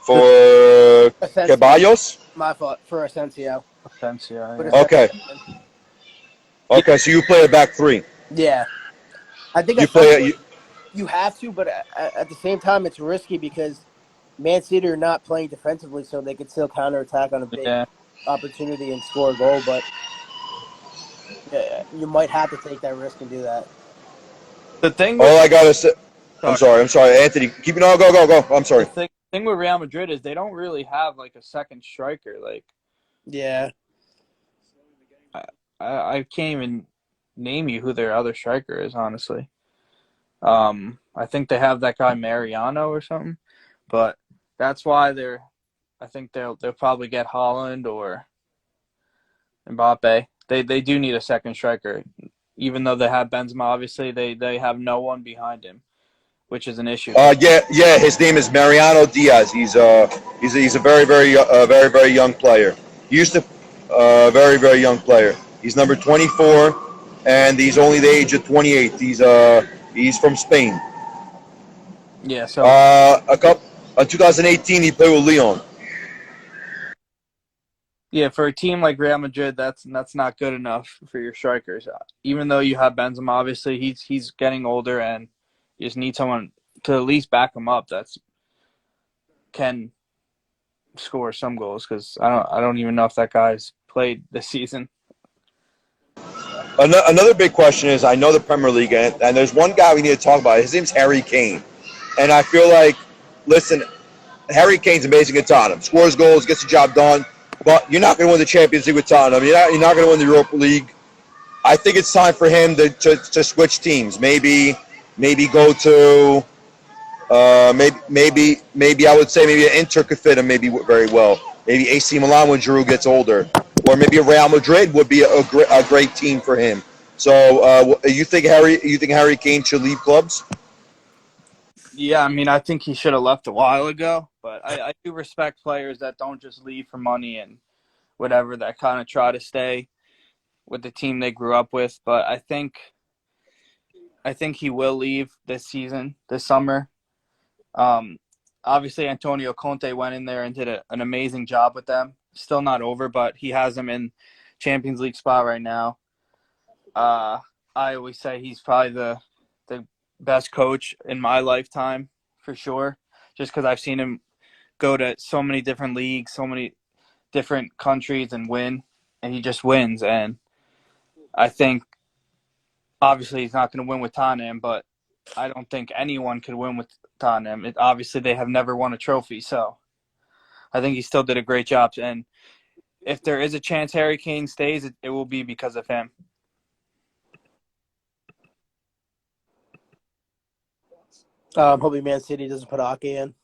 Asensio. Ceballos? My fault, for Asensio. Asensio, But yeah. Okay. Okay, so you play a back three. Yeah. I think you have to, but at the same time, it's risky because Man City are not playing defensively, so they could still counterattack on a big opportunity and score a goal, but you might have to take that risk and do that. The thing All I gotta say, I'm sorry, Anthony. Keep it on. Go. I'm sorry. The thing with Real Madrid is they don't really have like a second striker. Like, yeah, I can't even name you who their other striker is, honestly. I think they have that guy Mariano or something, but that's why I think they'll probably get Haaland or Mbappe. They do need a second striker, even though they have Benzema. Obviously, they have no one behind him, which is an issue. Yeah. His name is Mariano Diaz. He's a very young player. He used to very young player. He's number 24, and he's only the age of 28. He's from Spain. Yeah. So 2018, he played with Lyon. yeah, for a team like Real Madrid, that's not good enough for your strikers. Even though you have Benzema, obviously he's getting older, and you just need someone to at least back him up can score some goals. Because I don't even know if that guy's played this season. Another big question is, I know the Premier League, and there's one guy we need to talk about. His name's Harry Kane, and I feel like, listen, Harry Kane's amazing at Tottenham. Scores goals, gets the job done. But you're not going to win the Champions League with Tottenham. You're not going to win the Europa League. I think it's time for him to switch teams. Maybe go to maybe I would say maybe an Inter could fit him maybe very well. Maybe AC Milan when Giroud gets older, or maybe a Real Madrid would be a great team for him. So you think Harry Kane should leave clubs? Yeah, I mean, I think he should have left a while ago, but I do respect players that don't just leave for money and whatever, that kind of try to stay with the team they grew up with. But I think he will leave this summer. Obviously, Antonio Conte went in there and did an amazing job with them. Still not over, but he has them in Champions League spot right now. I always say he's probably the best coach in my lifetime, for sure, just because I've seen him go to so many different leagues, so many different countries and win, and he just wins. And I think obviously he's not going to win with Tottenham, but I don't think anyone could win with Tottenham. Obviously they have never won a trophy, so I think he still did a great job. And if there is a chance Harry Kane stays, it will be because of him. Hopefully Man City doesn't put Ake in.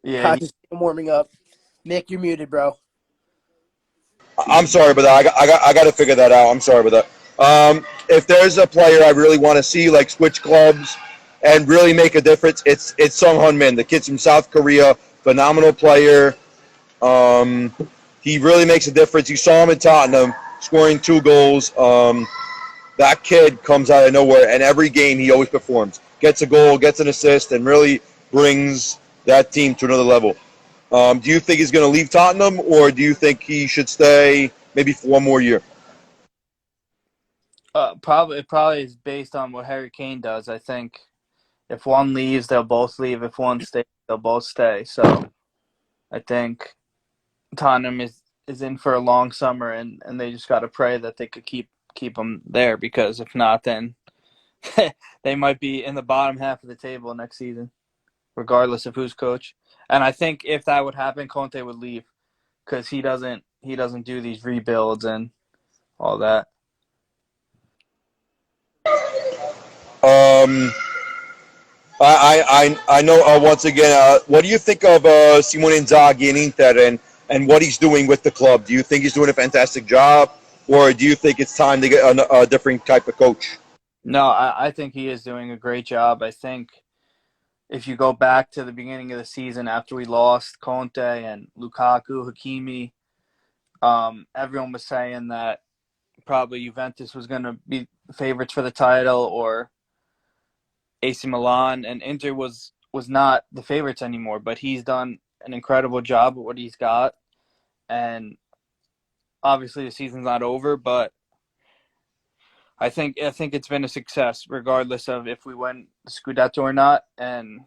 Yeah, I'm warming up. Nick, you're muted, bro. I'm sorry about that. I got to figure that out. I'm sorry about that. If there's a player I really want to see like switch clubs and really make a difference, it's Sung Hun Min, the kid from South Korea, phenomenal player. He really makes a difference. You saw him in Tottenham scoring 2 goals. That kid comes out of nowhere, and every game he always performs. Gets a goal, gets an assist, and really brings that team to another level. Do you think he's going to leave Tottenham, or do you think he should stay maybe for one more year? It probably is based on what Harry Kane does. I think if one leaves, they'll both leave. If one stays, they'll both stay. So I think Tottenham is in for a long summer, and they just got to pray that they could keep him there, because if not, then they might be in the bottom half of the table next season, regardless of who's coach. And I think if that would happen, Conte would leave, because he doesn't do these rebuilds and all that. I know, once again, what do you think of Simone Inzaghi in Inter and what he's doing with the club? Do you think he's doing a fantastic job, or do you think it's time to get a different type of coach? No, I think he is doing a great job. I think if you go back to the beginning of the season after we lost Conte and Lukaku, Hakimi, everyone was saying that probably Juventus was going to be favorites for the title, or AC Milan, and Inter was not the favorites anymore. But he's done an incredible job with what he's got, and obviously the season's not over, but I think it's been a success regardless of if we win the Scudetto or not. And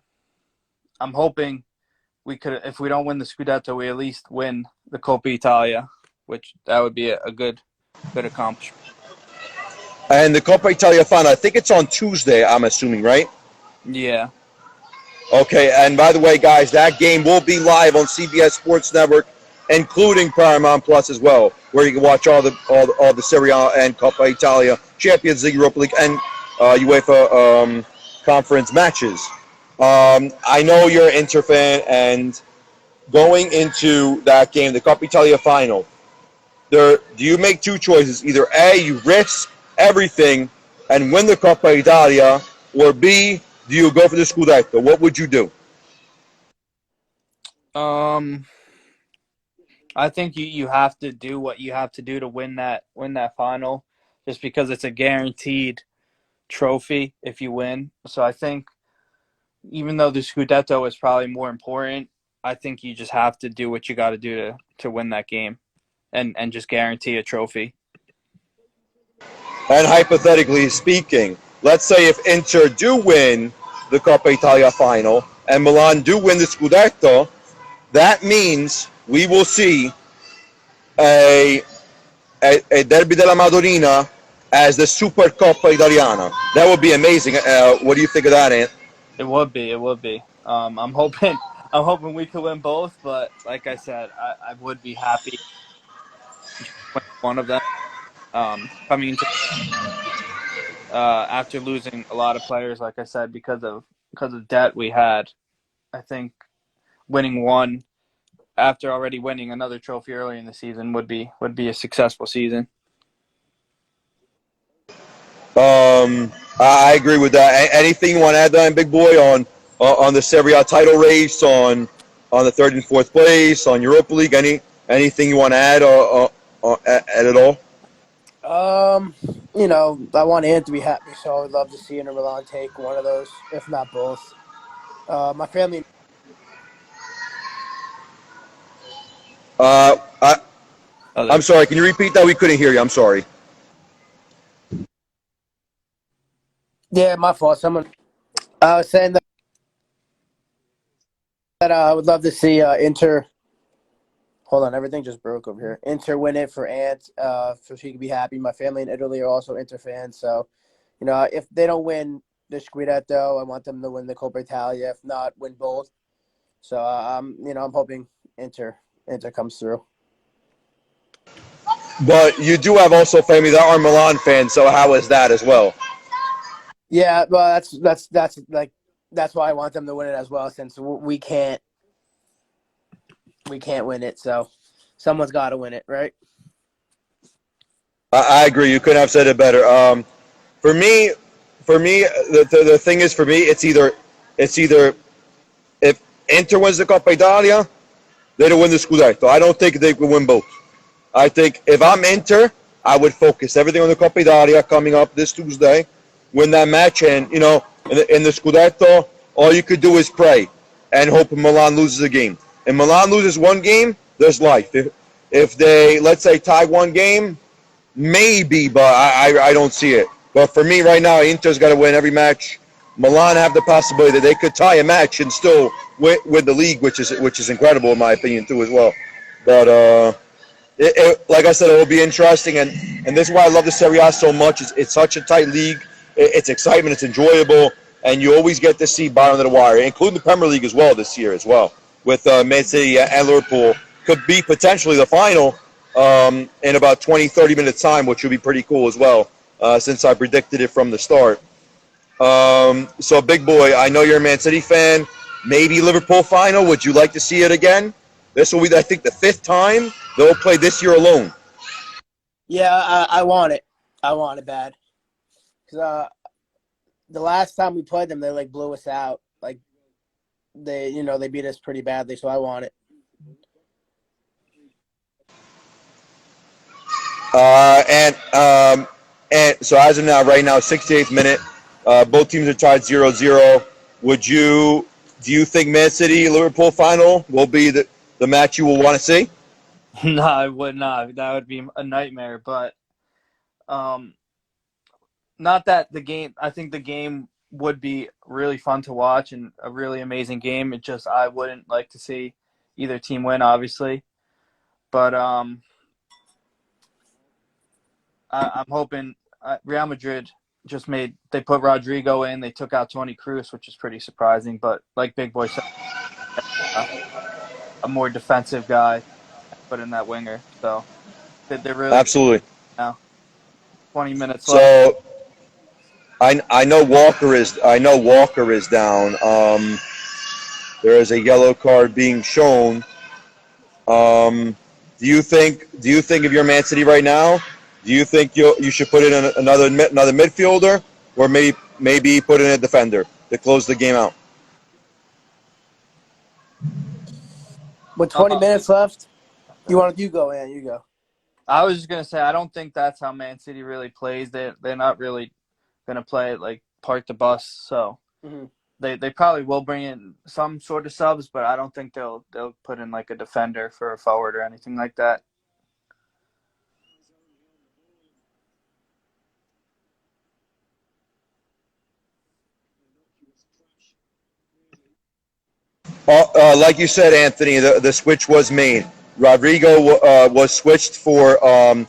I'm hoping we could, if we don't win the Scudetto, we at least win the Coppa Italia, which that would be a good accomplishment. And the Coppa Italia final, I think it's on Tuesday, I'm assuming, right? Yeah. Okay, and by the way, guys, that game will be live on CBS Sports Network, including Paramount Plus as well, where you can watch all the Serie A and Coppa Italia, Champions League, Europa League, and UEFA conference matches. I know you're an Inter fan, and going into that game, the Coppa Italia final, do you make 2 choices? Either A, you risk everything and win the Coppa Italia, or B, do you go for the Scudetto? What would you do? I think you have to do what you have to do to win that final, just because it's a guaranteed trophy if you win. So I think even though the Scudetto is probably more important, I think you just have to do what you got to do to win that game, and just guarantee a trophy. And hypothetically speaking, let's say if Inter do win the Coppa Italia final and Milan do win the Scudetto, that means we will see a Derby della Madonnina as the Super Coppa Italiana. That would be amazing. What do you think of that, Ant? It would be. I'm hoping we could win both, but like I said, I would be happy to win one of them. Coming into after losing a lot of players, like I said, because of debt we had, I think winning one after already winning another trophy early in the season would be a successful season. I agree with that. Anything you want to add, then, Big Boy, on the Serie A title race, on the 3rd and 4th place, on Europa League? Anything you want to add at all? I want Ant to be happy, so I would love to see Inter Milan take one of those, if not both. My family. I'm sorry. Can you repeat that? We couldn't hear you. I'm sorry. Yeah, my fault. I was saying that I would love to see Inter. Hold on, everything just broke over here. Inter win it for Ant, so she can be happy. My family in Italy are also Inter fans, so if they don't win the Scudetto, I want them to win the Coppa Italia. If not, win both. So I'm hoping Inter comes through. But you do have also family that are Milan fans, so how is that as well? Yeah, well, that's why I want them to win it as well, since we can't win it, so someone's got to win it, right? I agree. You couldn't have said it better. For me, the thing is, for me, it's either if Inter wins the Coppa Italia, they don't win the Scudetto. I don't think they could win both. I think if I'm Inter, I would focus everything on the Coppa Italia coming up this Tuesday, win that match, and in the Scudetto, all you could do is pray and hope Milan loses a game. If Milan loses one game, there's life. If they, let's say, tie one game, maybe, but I don't see it. But for me right now, Inter's got to win every match. Milan have the possibility that they could tie a match and still win the league, which is incredible in my opinion too as well. But like I said, it will be interesting, and this is why I love the Serie A so much. It's such a tight league. It's excitement. It's enjoyable, and you always get to see bottom of the wire, including the Premier League as well this year as well. With Man City and Liverpool could be potentially the final in about 20, 30 minutes time, which would be pretty cool as well, since I predicted it from the start. So, Big Boy, I know you're a Man City fan. Maybe Liverpool final. Would you like to see it again? This will be, I think, the 5th time they'll play this year alone. Yeah, I want it. I want it bad. Because the last time we played them, they, like, blew us out. Like, they beat us pretty badly, so I want it. And so as of now, right now, 68th minute, both teams are tied 0-0. Do you think Man City Liverpool final will be the match you will want to see? No, I would not. That would be a nightmare. But not that the game. I think the game would be really fun to watch and a really amazing game. It just I wouldn't like to see either team win, obviously. But I'm hoping Real Madrid they put Rodrigo in. They took out Toni Kroos, which is pretty surprising. But like Big Boy said, a more defensive guy put in that winger. So they're really Absolutely. now 20 minutes left. So I know Walker is down. There is a yellow card being shown. Do you think if you're Man City right now, do you think you should put in another midfielder, or maybe put in a defender to close the game out? With 20 minutes left, you go, man. You go. I was just gonna say I don't think that's how Man City really plays. They're not really gonna play it like park the bus. So they probably will bring in some sort of subs, but I don't think they'll put in like a defender for a forward or anything like that. Like you said, Anthony, the switch was made. Rodrigo was switched for Toni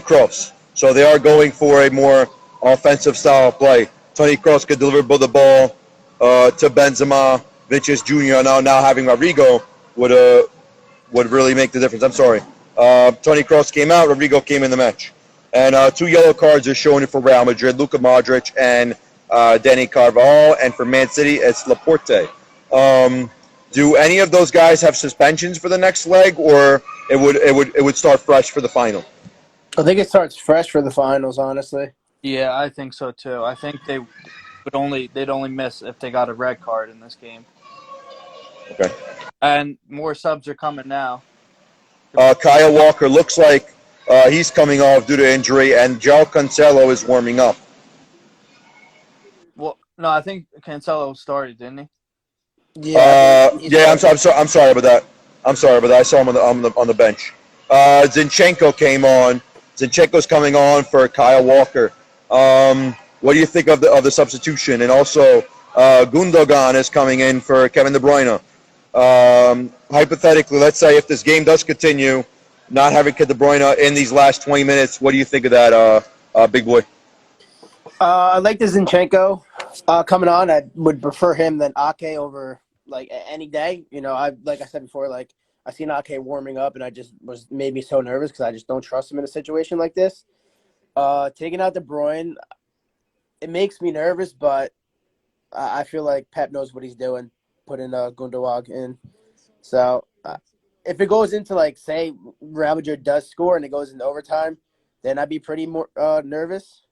Kroos. So they are going for a more offensive style of play. Toni Kroos could deliver the ball to Benzema, Vinicius Jr. Now having Rodrigo would really make the difference. I'm sorry. Toni Kroos came out. Rodrigo came in the match. And 2 yellow cards are showing for Real Madrid, Luka Modric and Danny Carvajal. And for Man City, it's Laporte. Do any of those guys have suspensions for the next leg, or it would start fresh for the final? I think it starts fresh for the finals, honestly. Yeah, I think so too. I think they'd only miss if they got a red card in this game. Okay. And more subs are coming now. Kyle Walker looks like he's coming off due to injury, and João Cancelo is warming up. Well, no, I think Cancelo started, didn't he? Yeah. I'm sorry about that. I saw him on the bench. Zinchenko came on. Zinchenko's coming on for Kyle Walker. What do you think of the substitution? And also, Gundogan is coming in for Kevin De Bruyne. Hypothetically, let's say if this game does continue, not having Kevin De Bruyne in these last 20 minutes, what do you think of that, Big Boy? I like the Zinchenko coming on. I would prefer him than Ake over like any day. Like I said before, like I seen Ake warming up, and I just made me so nervous because I just don't trust him in a situation like this. Taking out De Bruyne, it makes me nervous, but I feel like Pep knows what he's doing, putting Gundogan in. So if it goes into, like, say Real Madrid does score and it goes into overtime, then I'd be pretty more nervous.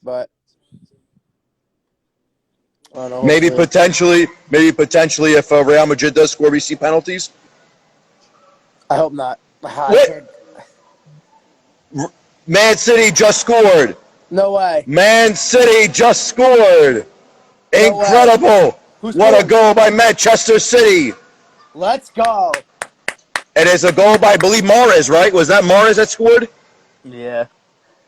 But I don't know, Maybe hopefully. potentially, if Real Madrid does score, we see penalties. I hope not. I What? can't. Man City just scored. No way. Man City just scored. No way. Incredible. Who What a scored? goal by Manchester City. Let's go. It is a goal by, I believe, Mahrez, right? Was that Mahrez that scored? Yeah.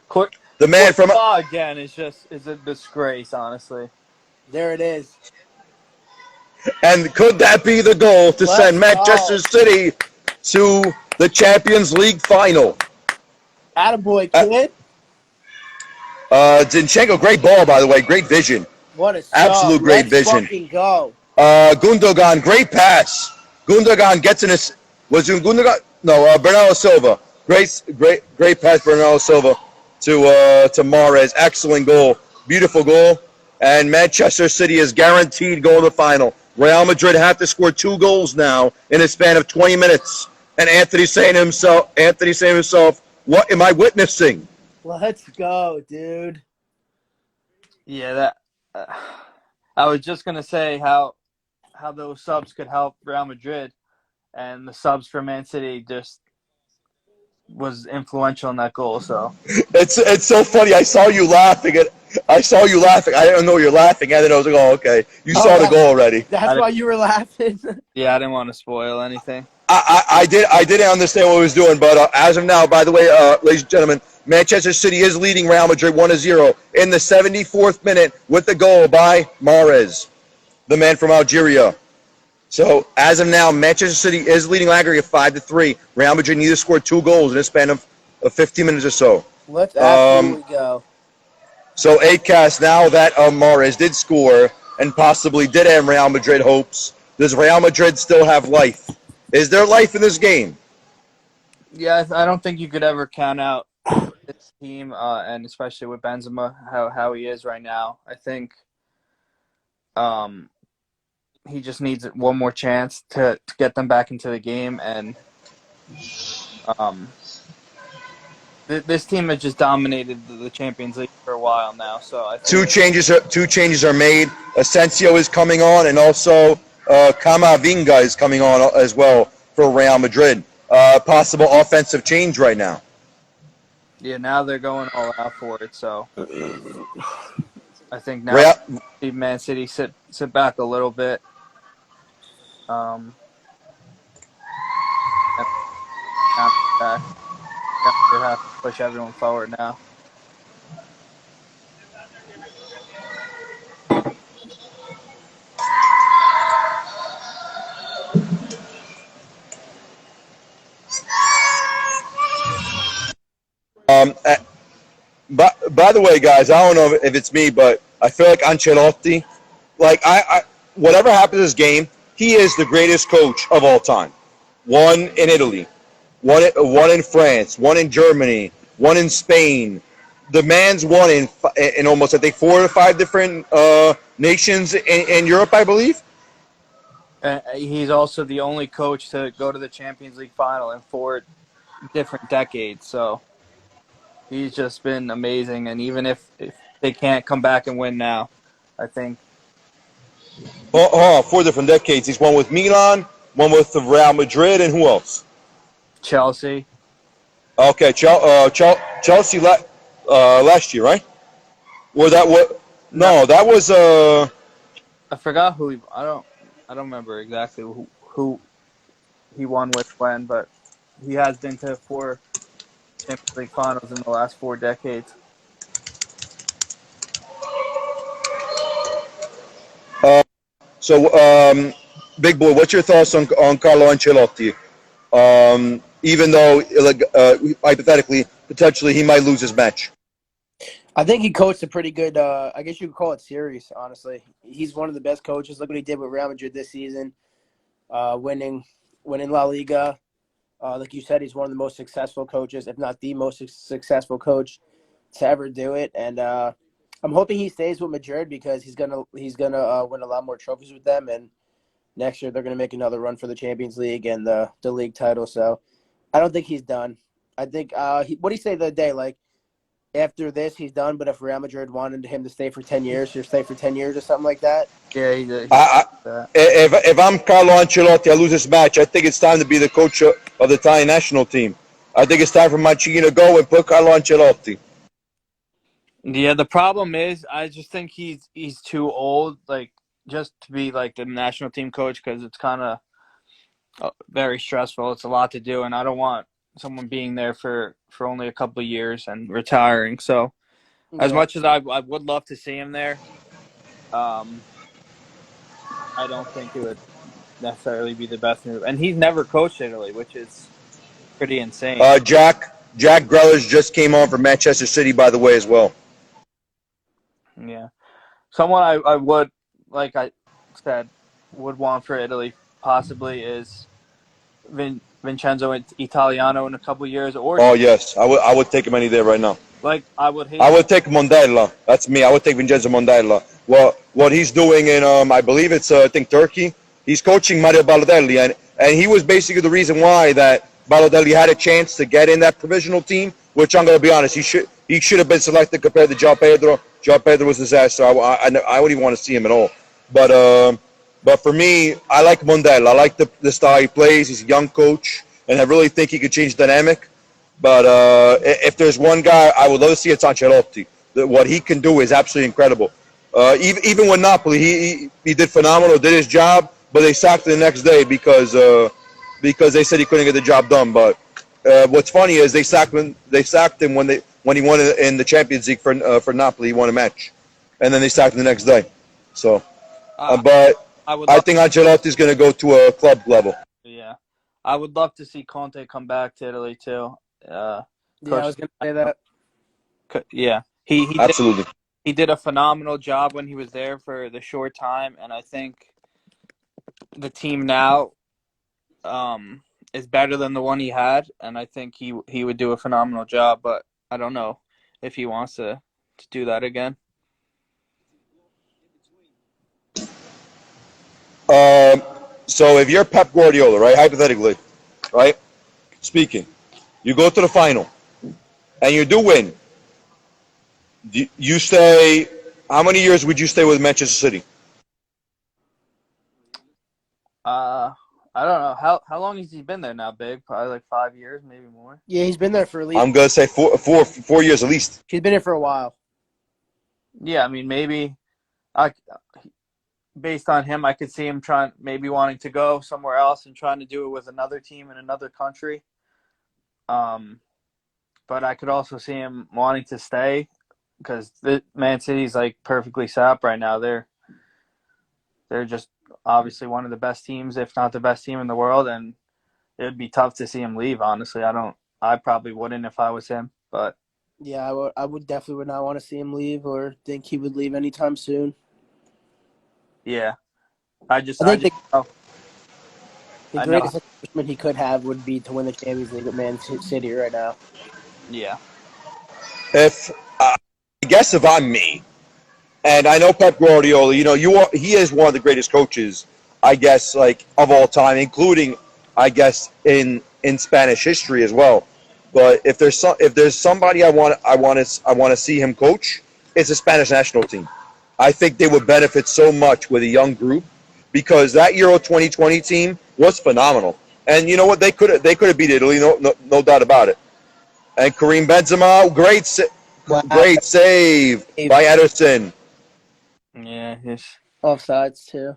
Court The man from. again is a disgrace, honestly. There it is. And could that be the goal to send Let's Manchester go. City to the Champions League final? Attaboy, kid. Zinchenko, great ball, by the way. Great vision. What a sub. Absolute great Let's vision. fucking go. Gundogan, great pass. Gundogan gets in his. Was it Gundogan? No, Bernardo Silva. Great pass, Bernardo Silva to Mahrez. Excellent goal. Beautiful goal. And Manchester City is guaranteed going to the final. Real Madrid have to score 2 goals now in a span of 20 minutes. And Anthony's saying to himself, what am I witnessing? Let's go, dude. Yeah, that. I was just gonna say how those subs could help Real Madrid, and the subs for Man City just was influential in that goal. So It's so funny. I saw you laughing. I didn't know you're laughing, and then I was like, "Oh, okay. You saw the goal already." That's why you were laughing. yeah, I didn't want to spoil anything. I didn't understand what he was doing, but as of now, by the way, ladies and gentlemen, Manchester City is leading Real Madrid 1-0 in the 74th minute with the goal by Mahrez, the man from Algeria. So as of now, Manchester City is leading aggregate 5-3. Real Madrid needs to score 2 goals in a span of 15 minutes or so. Let's absolutely go. So ACAS, now that Mahrez did score and possibly did end Real Madrid hopes, does Real Madrid still have life? Is there life in this game? Yeah, I don't think you could ever count out this team, and especially with Benzema, how he is right now. I think he just needs one more chance to get them back into the game, and this team has just dominated the Champions League for a while now. So I think Two changes are made. Asensio is coming on, and also Camavinga is coming on as well for Real Madrid. Possible offensive change right now. yeah, now they're going all out for it. So I think now Man City sit back a little bit. Back. They have to push everyone forward now. By the way, guys, I don't know if it's me, but I feel like Ancelotti, like whatever happens in this game, he is the greatest coach of all time. One in Italy, one in France, one in Germany, one in Spain. The man's won in almost, I think, 4 or 5 different nations in Europe, I believe. He's also the only coach to go to the Champions League final in 4 different decades. So he's just been amazing. And even if they can't come back and win now, I think. 4 different decades. He's won with Milan, one with the Real Madrid, and who else? Chelsea. Okay, Chelsea last year, right? Was that what? No, that was I forgot who I don't remember exactly who he won with when, but he has been to 4 Champions League finals in the last 4 decades. So, Big Boy, what's your thoughts on Carlo Ancelotti? Even though, hypothetically, potentially, he might lose his match. I think he coached a pretty good, I guess you could call it series, honestly. He's one of the best coaches. Look what he did with Real Madrid this season, winning La Liga. Like you said, he's one of the most successful coaches, if not the most successful coach to ever do it. And I'm hoping he stays with Madrid because he's gonna win a lot more trophies with them. And next year they're gonna make another run for the Champions League and the league title. So I don't think he's done. I think what did he say the other day? Like after this he's done. But if Real Madrid wanted him to stay for 10 years, he'll stay for 10 years or something like that. Yeah, he did. If I'm Carlo Ancelotti, I lose this match. I think it's time to be the coach of the Italian national team. I think it's time for Mancini to go and put Carlo Ancelotti. Yeah, the problem is I just think he's too old, like just to be like the national team coach because it's kind of very stressful. It's a lot to do, and I don't want someone being there for only a couple of years and retiring. So, as much as I would love to see him there, I don't think it would necessarily be the best move. And he's never coached Italy, which is pretty insane. Jack Grealish just came on for Manchester City, by the way, as well. Yeah. Someone I would, like I said, would want for Italy possibly is Vincenzo Italiano in a couple of years. Or Yes. I would take him any day right now. Like, I would take Mondella. That's me. I would take Vincenzo Mondella. Well, what he's doing in, I believe it's, I think, Turkey, he's coaching Mario Balotelli, and he was basically the reason why that Balotelli had a chance to get in that provisional team, which I'm going to be honest, he should have been selected compared to João Pedro. João Pedro was a disaster. I wouldn't even want to see him at all. But for me, I like Mondella. I like the style he plays. He's a young coach, and I really think he could change the dynamic. But if there's one guy I would love to see, it's Ancelotti. What he can do is absolutely incredible. Even with Napoli, he did phenomenal, did his job, but they sacked him the next day because they said he couldn't get the job done. But what's funny is they sacked him when he won in the Champions League for Napoli. He won a match, and then they sacked him the next day. So, but I think Ancelotti's going to go to a club level. Yeah, I would love to see Conte come back to Italy too. Yeah, I was going to say that. Yeah, he absolutely. He did a phenomenal job when he was there for the short time, and I think the team now is better than the one he had, and I think he would do a phenomenal job. But I don't know if he wants to do that again. So if you're Pep Guardiola, right, hypothetically, right, speaking, you go to the final, and you do win. You stay. How many years would you stay with Manchester City? I don't know how long has he been there now, Big? Probably like 5 years, maybe more. Yeah, he's been there for at least. I'm gonna say four years at least. He's been here for a while. Yeah, I mean maybe, based on him, I could see him maybe wanting to go somewhere else and trying to do it with another team in another country. But I could also see him wanting to stay because Man City's like perfectly set up right now. They're just obviously one of the best teams, if not the best team in the world, and it would be tough to see him leave. Honestly, I probably wouldn't if I was him. But yeah, I would definitely would not want to see him leave or think he would leave anytime soon. Yeah, I think the greatest accomplishment he could have would be to win the Champions League with Man City right now. Yeah. I guess if I'm me, and I know Pep Guardiola, he is one of the greatest coaches, I guess, like of all time, including, I guess, in Spanish history as well. But if there's somebody I want to see him coach, it's the Spanish national team. I think they would benefit so much with a young group because that Euro 2020 team was phenomenal. And you know what? They could have beat Italy, no doubt about it. And Karim Benzema, great save by Ederson. Yeah, he's offsides too.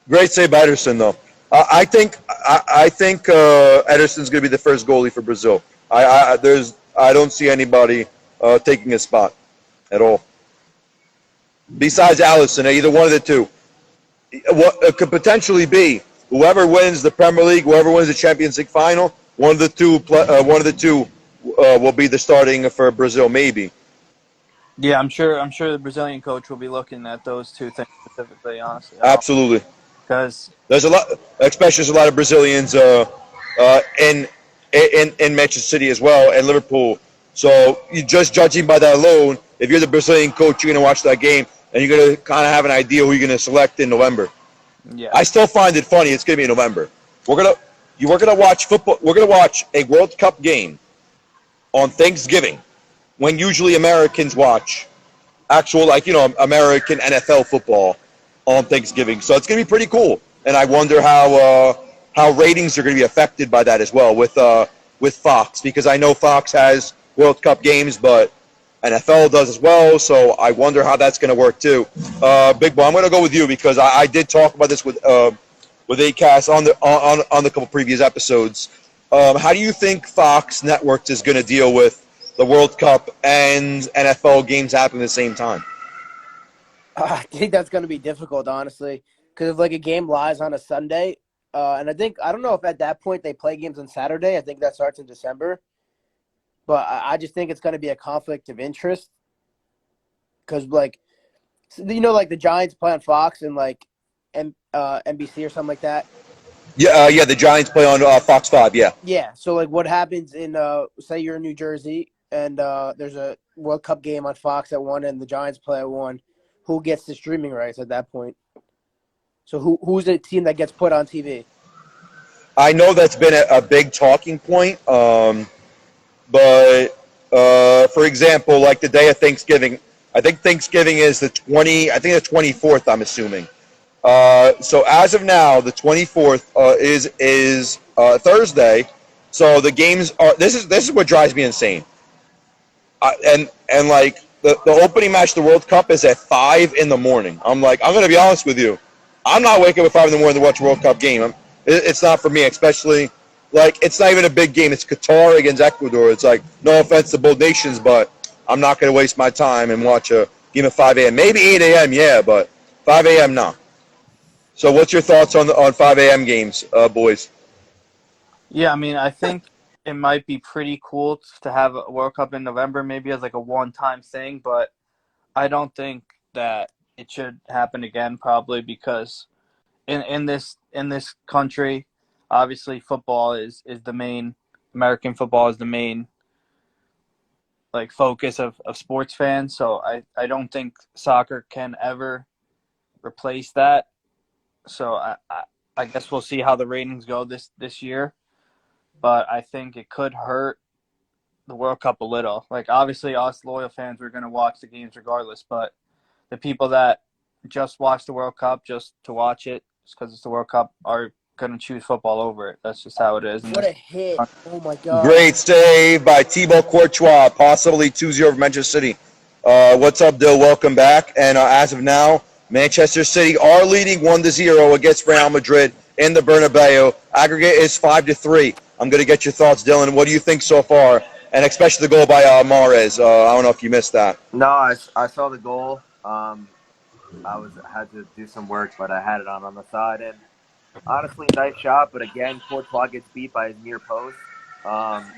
Great save by Ederson, though. I think Ederson's going to be the first goalie for Brazil. I don't see anybody taking his spot at all. Besides Alisson, either one of the two. What it could potentially be whoever wins the Premier League, whoever wins the Champions League final, one of the two will be the starting for Brazil, maybe. Yeah, I'm sure the Brazilian coach will be looking at those two things specifically. Honestly, absolutely. Because there's a lot, especially there's a lot of Brazilians in Manchester City as well, and Liverpool. So you just judging by that alone, if you're the Brazilian coach, you're going to watch that game, and you're going to kind of have an idea who you're going to select in November. Yeah. I still find it funny. It's going to be in November. We're gonna watch football. We're gonna watch a World Cup game on Thanksgiving, when usually Americans watch actual, like, American NFL football on Thanksgiving. So it's going to be pretty cool. And I wonder how ratings are going to be affected by that as well with Fox, because I know Fox has World Cup games, but NFL does as well. So I wonder how that's going to work too. Big Boy, I'm going to go with you because I did talk about this with Acast on the couple previous episodes. How do you think Fox Networks is going to deal with the World Cup and NFL games happening at the same time? I think that's going to be difficult, honestly, because if like a game lies on a Sunday, and I don't know if at that point they play games on Saturday. I think that starts in December, but I just think it's going to be a conflict of interest because like the Giants play on Fox and like NBC or something like that. Yeah, the Giants play on Fox 5. Yeah. Yeah. So like, what happens in say you're in New Jersey and there's a World Cup game on Fox at 1 and the Giants play at 1. Who gets the streaming rights at that point? So who's the team that gets put on TV? I know that's been a big talking point, but for example, like the day of Thanksgiving, I think Thanksgiving is the 24th, I'm assuming. So as of now, the 24th is Thursday. So the games are. This is what drives me insane. And like the opening match of the World Cup is at 5 in the morning. I'm gonna be honest with you, I'm not waking up at 5 in the morning to watch a World Cup game. It's not for me, especially like it's not even a big game. It's Qatar against Ecuador. It's like, no offense to both nations, but I'm not gonna waste my time and watch a game at 5 a.m. Maybe 8 a.m. Yeah, but 5 a.m. no. So what's your thoughts on 5 a.m. games, boys? Yeah, I mean, I think it might be pretty cool to have a World Cup in November, maybe as like a one-time thing, but I don't think that it should happen again, probably because in this country, obviously football is the main American football is the main like focus of sports fans. So I don't think soccer can ever replace that. So I guess we'll see how the ratings go this year. But I think it could hurt the World Cup a little. Like, obviously, us loyal fans, we're going to watch the games regardless. But the people that just watch the World Cup just to watch it, just because it's the World Cup, are going to choose football over it. That's just how it is. What a hit. Oh, my God. Great save by Thibaut Courtois, possibly 2-0 for Manchester City. What's up, Dill? Welcome back. And as of now, Manchester City are leading 1-0 against Real Madrid in the Bernabeu. Aggregate is 5-3. I'm going to get your thoughts, Dylan. What do you think so far? And especially the goal by Mahrez. I don't know if you missed that. No, I saw the goal. I had to do some work, but I had it on the side. And honestly, nice shot. But again, Courtois gets beat by his near post.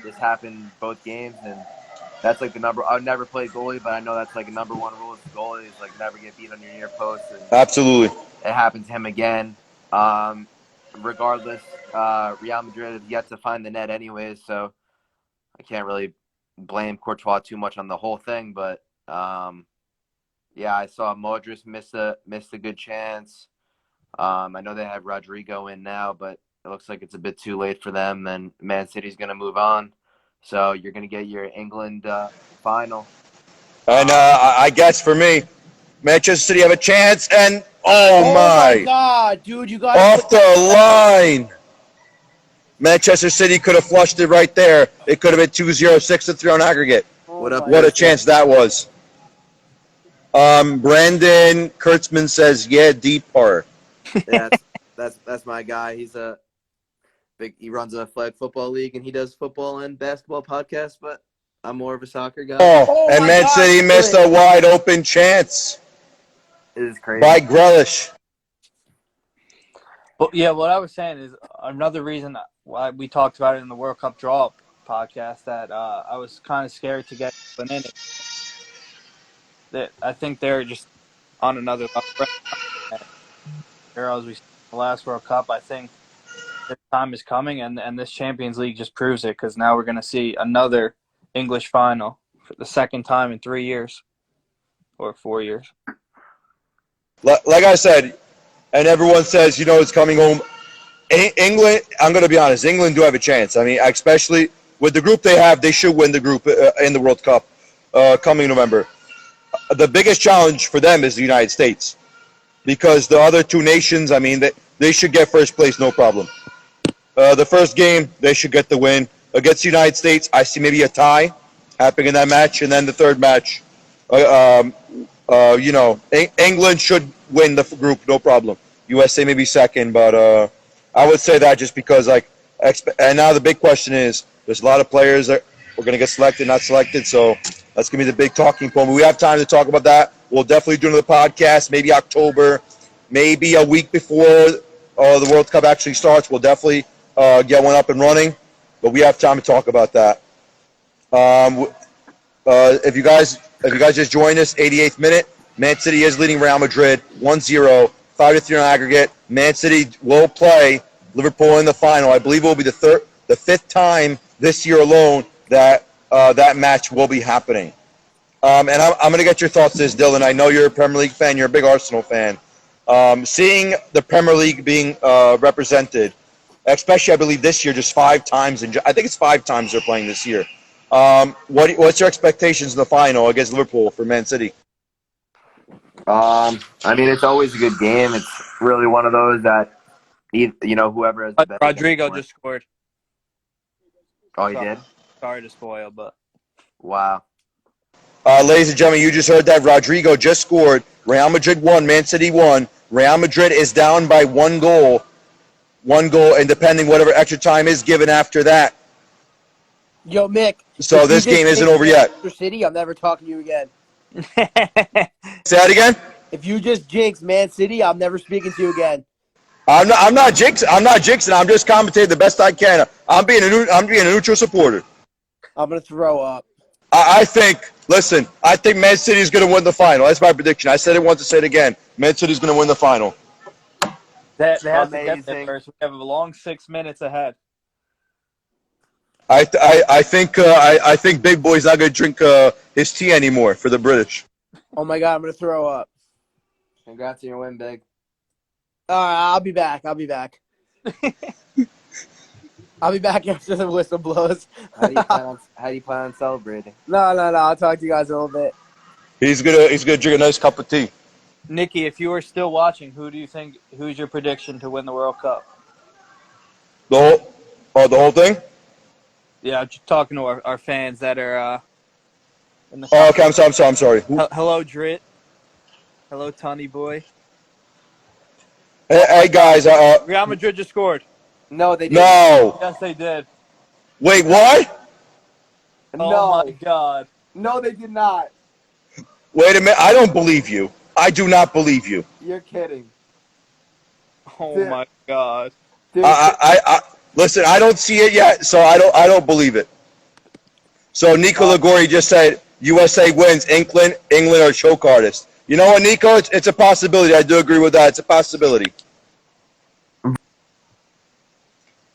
This happened both games, and that's like the number. I've never played goalie, but I know that's like a number one rule as a goalie is like never get beat on your near post. And Absolutely. it happened to him again. Regardless, Real Madrid have yet to find the net anyways, so I can't really blame Courtois too much on the whole thing. But yeah, I saw Modric miss a good chance. I know they have Rodrigo in now, but it looks like it's a bit too late for them, and Man City's going to move on. So you're going to get your England final. And I guess for me, Manchester City have a chance, and oh my God, dude, you got off the line. Manchester City could have flushed it right there. It could have been 2-0, 6-3 on aggregate. What up? What a chance that was. Brandon Kurtzman says, yeah, deep part. Yeah, that's my guy. He runs a flag football league, and he does football and basketball podcasts, but I'm more of a soccer guy. Oh, and Man City missed a wide open chance. It is crazy. By Grealish. Well, yeah, what I was saying is another reason why we talked about it in the World Cup draw podcast that I was kind of scared to get an inning. That I think they're just on another level. As we said in the last World Cup, I think the time is coming, and this Champions League just proves it because now we're going to see another English final for the second time in 3 years or 4 years. Like I said, and everyone says, it's coming home. England, I'm going to be honest, England do have a chance. I mean, especially with the group they have, they should win the group in the World Cup. coming November. The biggest challenge for them is the United States, because the other two nations, I mean, they should get first place, no problem. The first game, they should get the win. Against the United States, I see maybe a tie happening in that match, and then the third match, England should win the group, no problem. USA maybe second, but I would say that just because, and now the big question is, there's a lot of players that are going to get selected, not selected, so that's going to be the big talking point. But we have time to talk about that. We'll definitely do another podcast, maybe October, maybe a week before the World Cup actually starts. We'll definitely get one up and running, but we have time to talk about that. If you guys just joined us, 88th minute, Man City is leading Real Madrid 1-0, 5-3 on aggregate. Man City will play Liverpool in the final. I believe it will be the fifth time this year alone that that match will be happening. And I'm going to get your thoughts on this, Dylan. I know you're a Premier League fan. You're a big Arsenal fan. Seeing the Premier League being represented, especially I believe this year, just 5 times. I think it's 5 times they're playing this year. What's your expectations in the final against Liverpool for Man City? I mean, it's always a good game. It's really one of those that, whoever has the better Rodrigo just scored. Oh, he did? Sorry to spoil, but Wow. Ladies and gentlemen, you just heard that. Rodrigo just scored. Real Madrid won. Man City won. Real Madrid is down by 1 goal. 1 goal, and depending whatever extra time is given after that. Yo, Mick. So this game isn't over yet. City, I'm never talking to you again. Say that again? If you just jinx Man City, I'm never speaking to you again. I'm not jinxing. I'm just commentating the best I can. I'm being a neutral supporter. I'm gonna throw up. I think Man City is going to win the final. That's my prediction. I said it once, I say it again. Man City is going to win the final. they have to get there Amazing. first. We have a long 6 minutes ahead. I think Big Boy's not going to drink his tea anymore for the British. Oh my God, I'm gonna throw up. Congrats on your win, Big. All right, I'll be back. I'll be back after the whistle blows. How do you plan on celebrating? No. I'll talk to you guys in a little bit. He's gonna drink a nice cup of tea. Nikki, if you are still watching, who's your prediction to win the World Cup? The whole thing? Yeah, just talking to our fans that are in the Oh, okay. I'm sorry. Hello, Drit. Hello, Tunny Boy. Hey guys. Real Madrid just scored. No, they didn't. No. Yes, they did. Wait, what? Oh, my God. No, they did not. Wait a minute. I don't believe you. I do not believe you. You're kidding. Oh, Dude. my God. Dude, I listen. I don't see it yet, so I don't believe it. So Nico Ligori just said USA wins. England are choke artists. You know what, Nico? It's a possibility. I do agree with that. It's a possibility.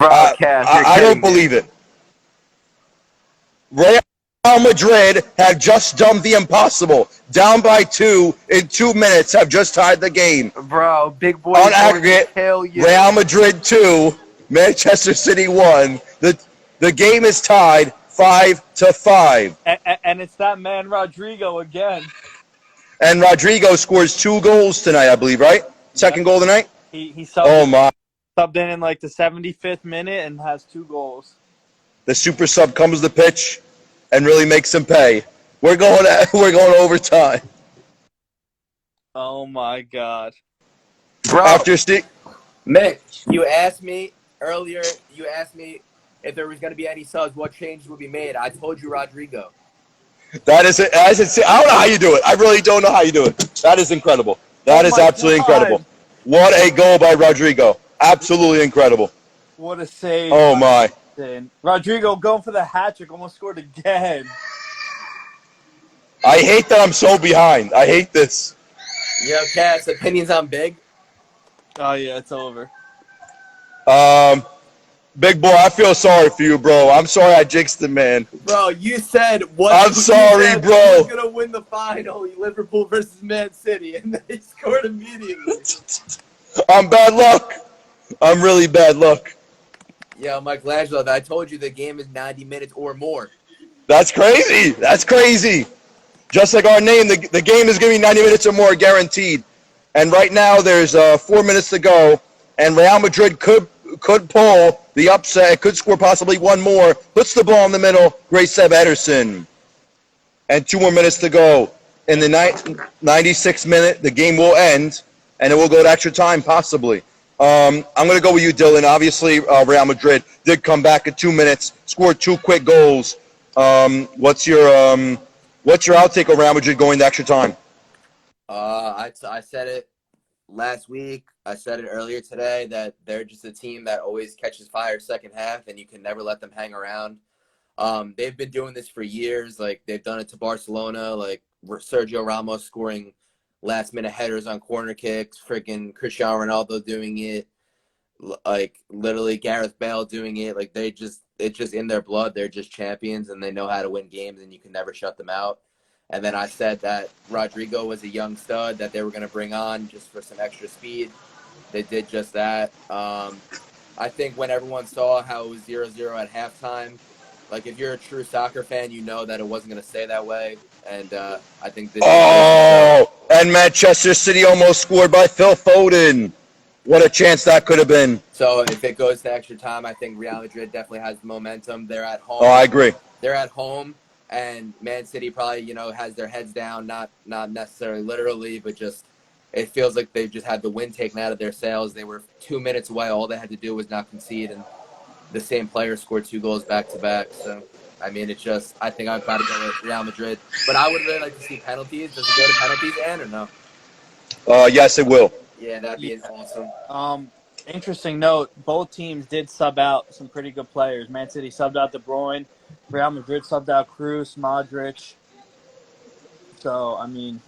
broadcast. I don't believe it. Real Madrid have just done the impossible. Down by 2 in 2 minutes, have just tied the game. Bro, Big Boy On aggregate, kill you. Real Madrid 2, Manchester City 1. The game is tied 5-5. And it's that man Rodrigo again. And Rodrigo scores 2 goals tonight, I believe, right? Second goal tonight? He Oh, my. subbed in like the 75th minute and has 2 goals. The super sub comes to the pitch and really makes him pay. We're going overtime. Oh, my God. Bro, After Steve. Mick, you asked me earlier, if there was going to be any subs, what changes would be made. I told you Rodrigo. That is it. I don't know how you do it. I really don't know how you do it. That is incredible. That is absolutely incredible. What a goal by Rodrigo. Absolutely incredible. What a save. Oh, my. Rodrigo going for the hat trick, almost scored again. I hate that I'm so behind. I hate this. Yo, Cass, opinions on Big? Oh, yeah, it's over. Big boy, I feel sorry for you, bro. I'm sorry I jinxed the man. Bro, you said what? I'm sorry, bro. Who's gonna win the final? Liverpool versus Man City, and they scored immediately. I'm bad luck. I'm really bad luck. Yo, Michelangelo, I told you the game is 90 minutes or more. That's crazy. That's crazy. Just like our name, the game is going to be 90 minutes or more guaranteed. And right now there's 4 minutes to go, and Real Madrid could pull the upset. It could score possibly one more. Puts the ball in the middle. Great Seb Ederson. And 2 more minutes to go. In the 96th minute, the game will end, and it will go to extra time possibly. I'm going to go with you, Dylan. Obviously, Real Madrid did come back in 2 minutes, scored 2 quick goals. What's your outtake of Real Madrid going to extra time? I said it last week. I said it earlier today that they're just a team that always catches fire second half, and you can never let them hang around. They've been doing this for years. Like, they've done it to Barcelona, like Sergio Ramos scoring last-minute headers on corner kicks, freaking Cristiano Ronaldo doing it, like literally Gareth Bale doing it. Like, it's just in their blood. They're just champions, and they know how to win games, and you can never shut them out. And then I said that Rodrigo was a young stud that they were going to bring on just for some extra speed. They did just that. I think when everyone saw how it was 0-0 at halftime, like, if you're a true soccer fan, you know that it wasn't going to stay that way. And I think this. Oh, and Manchester City almost scored by Phil Foden. What a chance that could have been. So if it goes to extra time, I think Real Madrid definitely has momentum. They're at home. Oh, I agree. They're at home, and Man City probably, has their heads down, not necessarily literally, but just it feels like they've just had the wind taken out of their sails. They were 2 minutes away. All they had to do was not concede, and the same player scored 2 goals back-to-back. So, I mean, I think I've got to go with Real Madrid. But I would really like to see penalties. Does it go to penalties, Ann, or no? Yes, it will. Yeah, that'd be awesome. Interesting note, both teams did sub out some pretty good players. Man City subbed out De Bruyne. Real Madrid subbed out Cruz, Modric. So, I mean,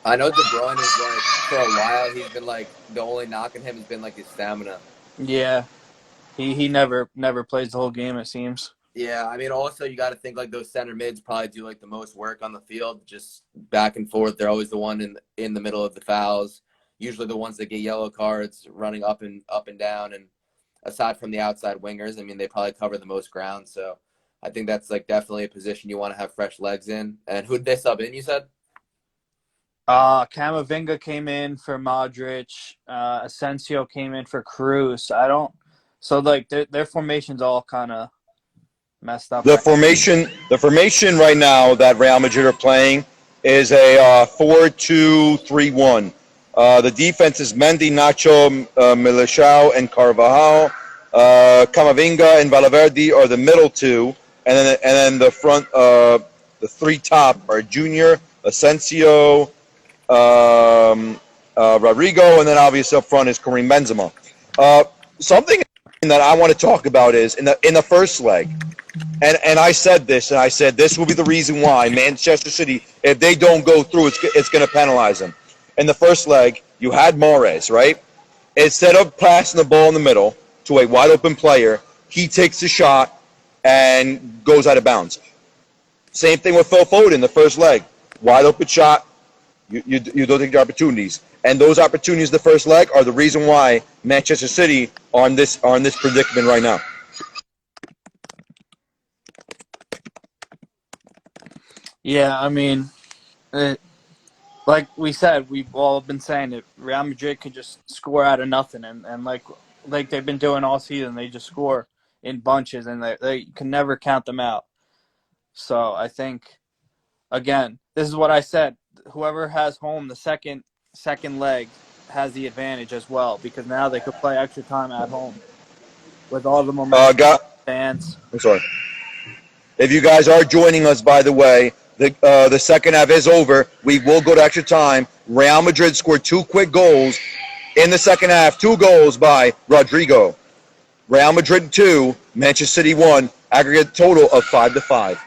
I know De Bruyne is, like, for a while, he's been, like, the only knock on him has been, like, his stamina. yeah, he never plays the whole game, it seems. Yeah, I mean, also you got to think, like, those center mids probably do, like, the most work on the field, just back and forth. They're always the one in the middle of the fouls, usually the ones that get yellow cards, running up and down. And aside from the outside wingers, I mean, they probably cover the most ground. So I think that's, like, definitely a position you want to have fresh legs in. And who did they sub in, you said? Camavinga came in for Modric. Asensio came in for Cruz. So, like, their formation's all kind of messed up. The formation right now that Real Madrid are playing is a 4-2-3-1. The defense is Mendy, Nacho, Militao, and Carvajal. Camavinga and Valverde are the middle two, and then the front, the 3 top are Junior, Asensio, Rodrigo, and then obviously up front is Karim Benzema. Something that I want to talk about is in the first leg, and I said this will be the reason why Manchester City, if they don't go through, it's going to penalize them. In the first leg, you had Mahrez, right? Instead of passing the ball in the middle to a wide open player, he takes the shot and goes out of bounds. Same thing with Phil Foden, the first leg, wide open shot. You don't take the opportunities, and those opportunities in the first leg are the reason why Manchester City are in this predicament right now. Yeah, I mean, like we said, we've all been saying that Real Madrid can just score out of nothing, and like they've been doing all season, they just score in bunches, and they can never count them out. So I think, again, this is what I said. Whoever has home the second leg has the advantage as well, because now they could play extra time at home with all the momentum. Fans. I'm sorry. If you guys are joining us, by the way, the second half is over. We will go to extra time. Real Madrid scored 2 quick goals in the second half. 2 goals by Rodrigo. Real Madrid 2, Manchester City 1. Aggregate total of 5-5.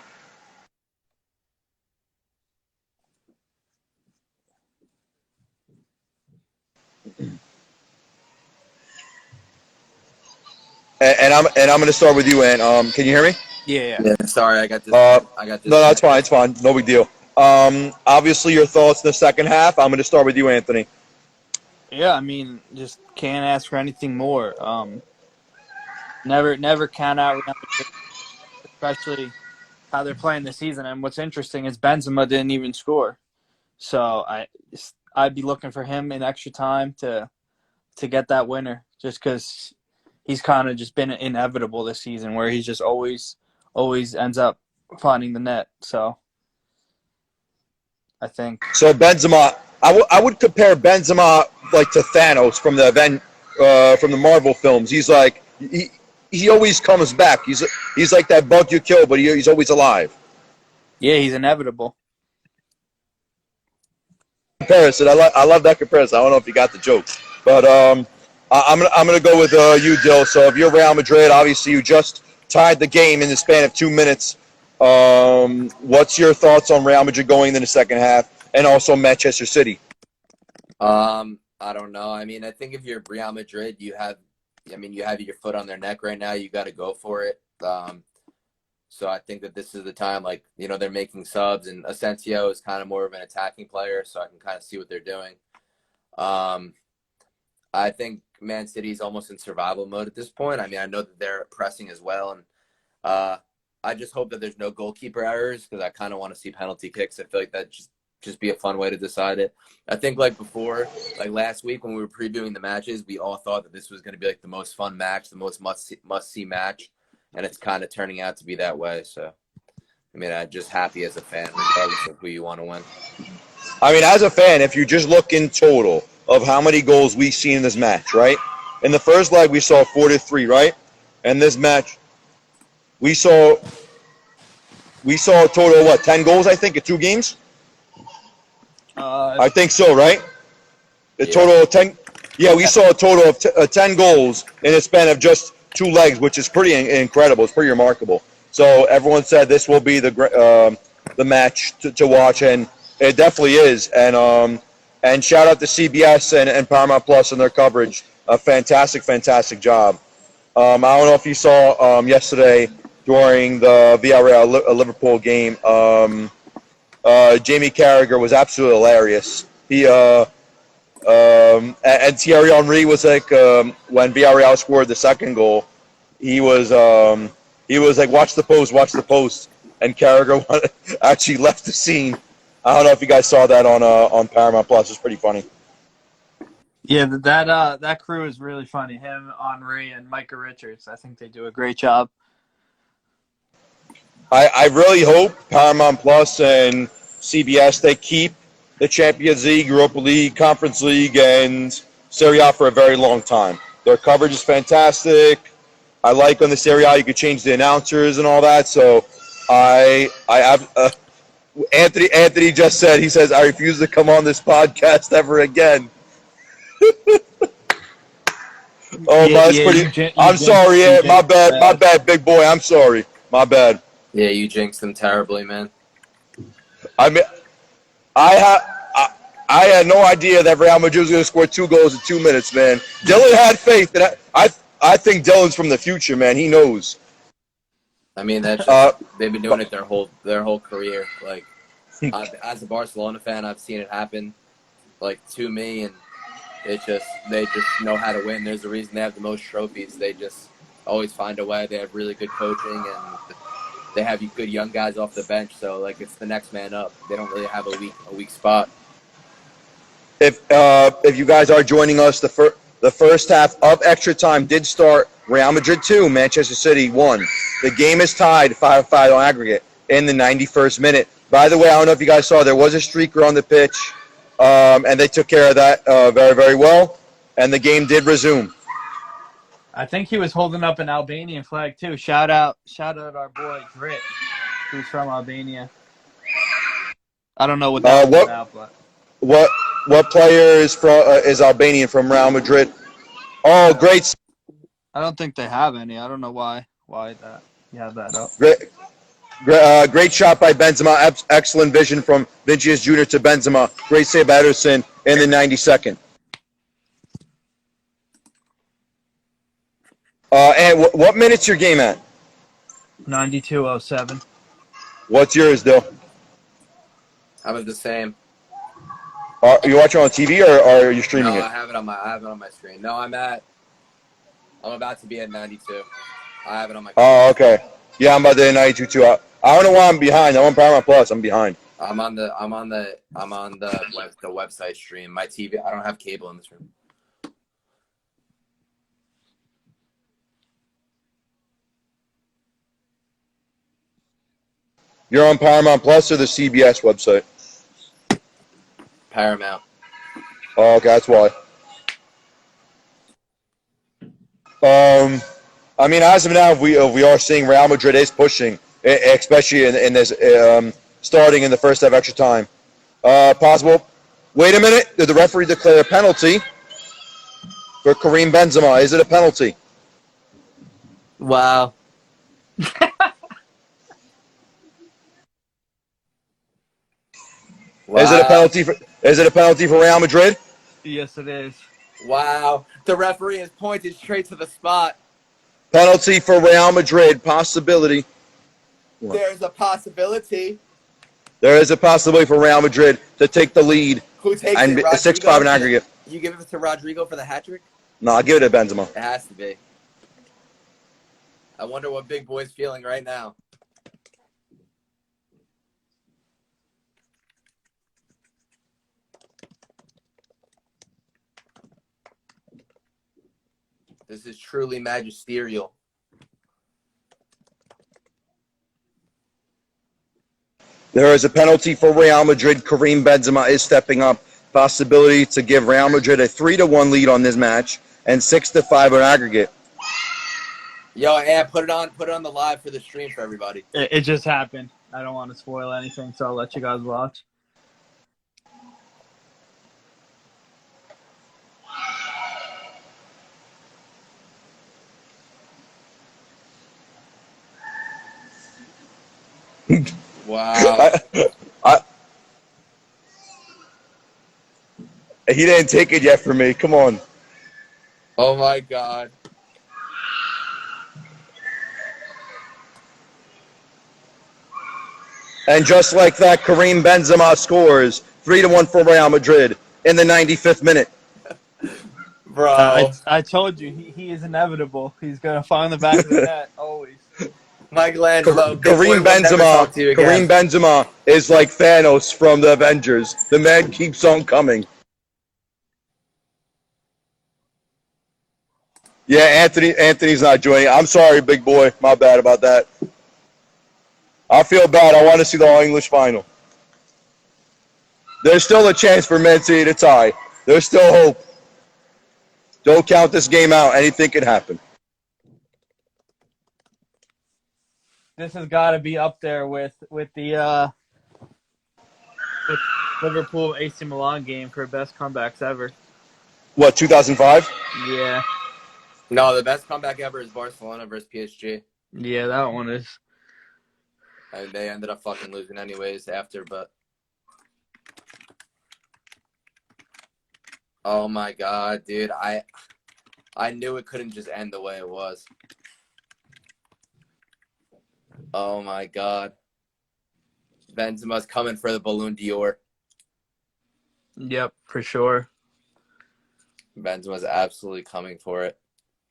And I'm going to start with you, Ann. Can you hear me? Yeah. Sorry, I got this. No, it's fine. It's fine. No big deal. Obviously, your thoughts in the second half. I'm going to start with you, Anthony. Yeah, I mean, just can't ask for anything more. Never count out, especially how they're playing this season. And what's interesting is Benzema didn't even score. So I'd be looking for him in extra time to get that winner, just because he's kind of just been inevitable this season, where he's just always ends up finding the net. So I think. So Benzema, I would compare Benzema like to Thanos from the Marvel films. He's like he always comes back. He's like that bug you kill, but he's always alive. Yeah, he's inevitable. Comparison, I love that comparison. I don't know if you got the joke, but I'm gonna go with you, Dill. So if you're Real Madrid, obviously you just tied the game in the span of 2 minutes. What's your thoughts on Real Madrid going into the second half, and also Manchester City? I don't know. I mean, I think if you're Real Madrid, you have your foot on their neck right now. You got to go for it. So I think that this is the time, like, they're making subs, and Asensio is kind of more of an attacking player, so I can kind of see what they're doing. I think Man City is almost in survival mode at this point. I mean, I know that they're pressing as well, and I just hope that there's no goalkeeper errors, because I kind of want to see penalty kicks. I feel like that just be a fun way to decide it. I think like before, like last week when we were previewing the matches, we all thought that this was going to be like the most fun match, the most must-see match, and it's kind of turning out to be that way. So, I mean, I'm just happy as a fan, regardless of who you want to win. I mean, as a fan, if you just look in total of how many goals we've seen in this match, right? In the first leg, we saw 4-3, right? And this match, we saw a total of what, 10 goals, I think, in 2 games? I think so, right? A total of 10. Yeah, we saw a total of 10 goals in a span of just 2 legs, which is pretty incredible. It's pretty remarkable. So everyone said this will be the match to watch, and it definitely is. And shout out to CBS and Paramount Plus and their coverage. A fantastic job. I don't know if you saw yesterday during the Villarreal Liverpool game. Jamie Carragher was absolutely hilarious. He and Thierry Henry was like when Villarreal scored the second goal, he was like, watch the post, and Carragher actually left the scene. I don't know if you guys saw that on Paramount Plus. It's pretty funny. Yeah, that crew is really funny. Him, Henry, and Micah Richards. I think they do a great job. I really hope Paramount Plus and CBS, they keep the Champions League, Europa League, Conference League, and Serie A for a very long time. Their coverage is fantastic. I like on the Serie A you could change the announcers and all that. So I have Anthony just said, he says, I refuse to come on this podcast ever again. That's pretty. I'm sorry, my bad, big boy. I'm sorry, my bad. Yeah, you jinxed them terribly, man. I mean, I had no idea that Real Madrid was going to score 2 goals in 2 minutes, man. Dylan had faith, and I think Dylan's from the future, man. He knows. I mean, that's just, they've been doing it their whole career. Like, as a Barcelona fan, I've seen it happen, like, to me, and they just know how to win. There's a reason they have the most trophies. They just always find a way. They have really good coaching, and they have good young guys off the bench. So, like, it's the next man up. They don't really have a weak spot. If you guys are joining us, the first half of extra time did start. Real Madrid 2, Manchester City 1. The game is tied 5-5 on aggregate in the 91st minute. By the way, I don't know if you guys saw, there was a streaker on the pitch, and they took care of that very, very well, and the game did resume. I think he was holding up an Albanian flag too. Shout out our boy Grit, who's from Albania. I don't know what that was about, but what player is Albanian from Real Madrid? Oh, great! I don't think they have any. I don't know why that you have that up. Great shot by Benzema. Excellent vision from Vinicius Jr. to Benzema. Great save by Ederson in the 92nd. And what minute's your game at? 92:07. What's yours, Dill? I'm at the same. Are you watching on TV or are you streaming it? I have it on my screen. No, I'm about to be at 92. I have it on my. Oh, okay. Yeah, I'm about to 92 too. I don't know why I'm behind. I'm on Paramount Plus. I'm behind. I'm on the website stream. My TV. I don't have cable in this room. You're on Paramount Plus or the CBS website? Paramount. Oh, okay, that's why. I mean, as of now, we are seeing Real Madrid is pushing, especially in this starting in the first half extra time. Possible. Wait a minute. Did the referee declare a penalty for Karim Benzema? Is it a penalty? Wow. Wow. Is it a penalty for? Is it a penalty for Real Madrid? Yes, it is. Wow. The referee has pointed straight to the spot. Penalty for Real Madrid. Possibility. There's a possibility. There is a possibility for Real Madrid to take the lead. Who takes and it? 6-5 in aggregate. You give it to Rodrigo for the hat trick? No, I'll give it to Benzema. It has to be. I wonder what Big Boy's feeling right now. This is truly magisterial. There is a penalty for Real Madrid. Karim Benzema is stepping up. Possibility to give Real Madrid a 3-1 lead on this match and 6-5 in aggregate. Yo, yeah, put it on the live for the stream for everybody. It just happened. I don't want to spoil anything, so I'll let you guys watch. Wow. He didn't take it yet for me. Come on. Oh my God. And just like that, Karim Benzema scores 3-1 for Real Madrid in the 95th minute. Bro. I told you, he is inevitable. He's going to find the back of the net, always. Michelangelo. Karim Benzema is like Thanos from the Avengers. The man keeps on coming. Yeah, Anthony's not joining. I'm sorry, big boy. My bad about that. I feel bad. I want to see the All-English final. There's still a chance for Man City to tie. There's still hope. Don't count this game out. Anything can happen. This has got to be up there with the with Liverpool AC Milan game for best comebacks ever. What, 2005? Yeah. No, the best comeback ever is Barcelona versus PSG. Yeah, that one is. And they ended up fucking losing anyways after, but... Oh my God, dude. I knew it couldn't just end the way it was. Oh my God. Benzema's coming for the Ballon d'Or. Yep, for sure. Benzema's absolutely coming for it.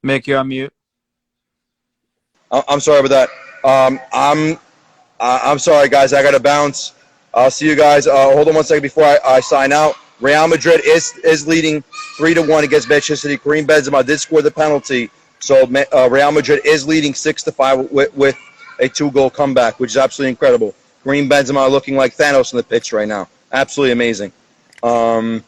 Mick, you're on mute. I'm sorry about that. I'm sorry, guys. I got to bounce. I'll see you guys. Hold on one second before I sign out. Real Madrid is leading 3-1 against Manchester City. Karim Benzema did score the penalty, so Real Madrid is leading 6-5 with a 2-goal comeback, which is absolutely incredible. Karim Benzema looking like Thanos on the pitch right now. Absolutely amazing. Real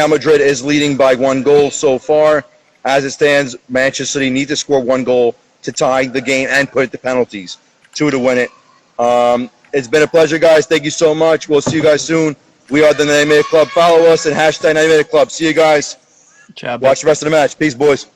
Madrid is leading by 1 goal so far. As it stands, Manchester City need to score 1 goal to tie the game and put it to penalties, 2 to win it. It's been a pleasure, guys. Thank you so much. We'll see you guys soon. We are the 90 Minute Club. Follow us at hashtag 90 Minute Club. See you guys. Ciao, Watch the rest of the match. Peace, boys.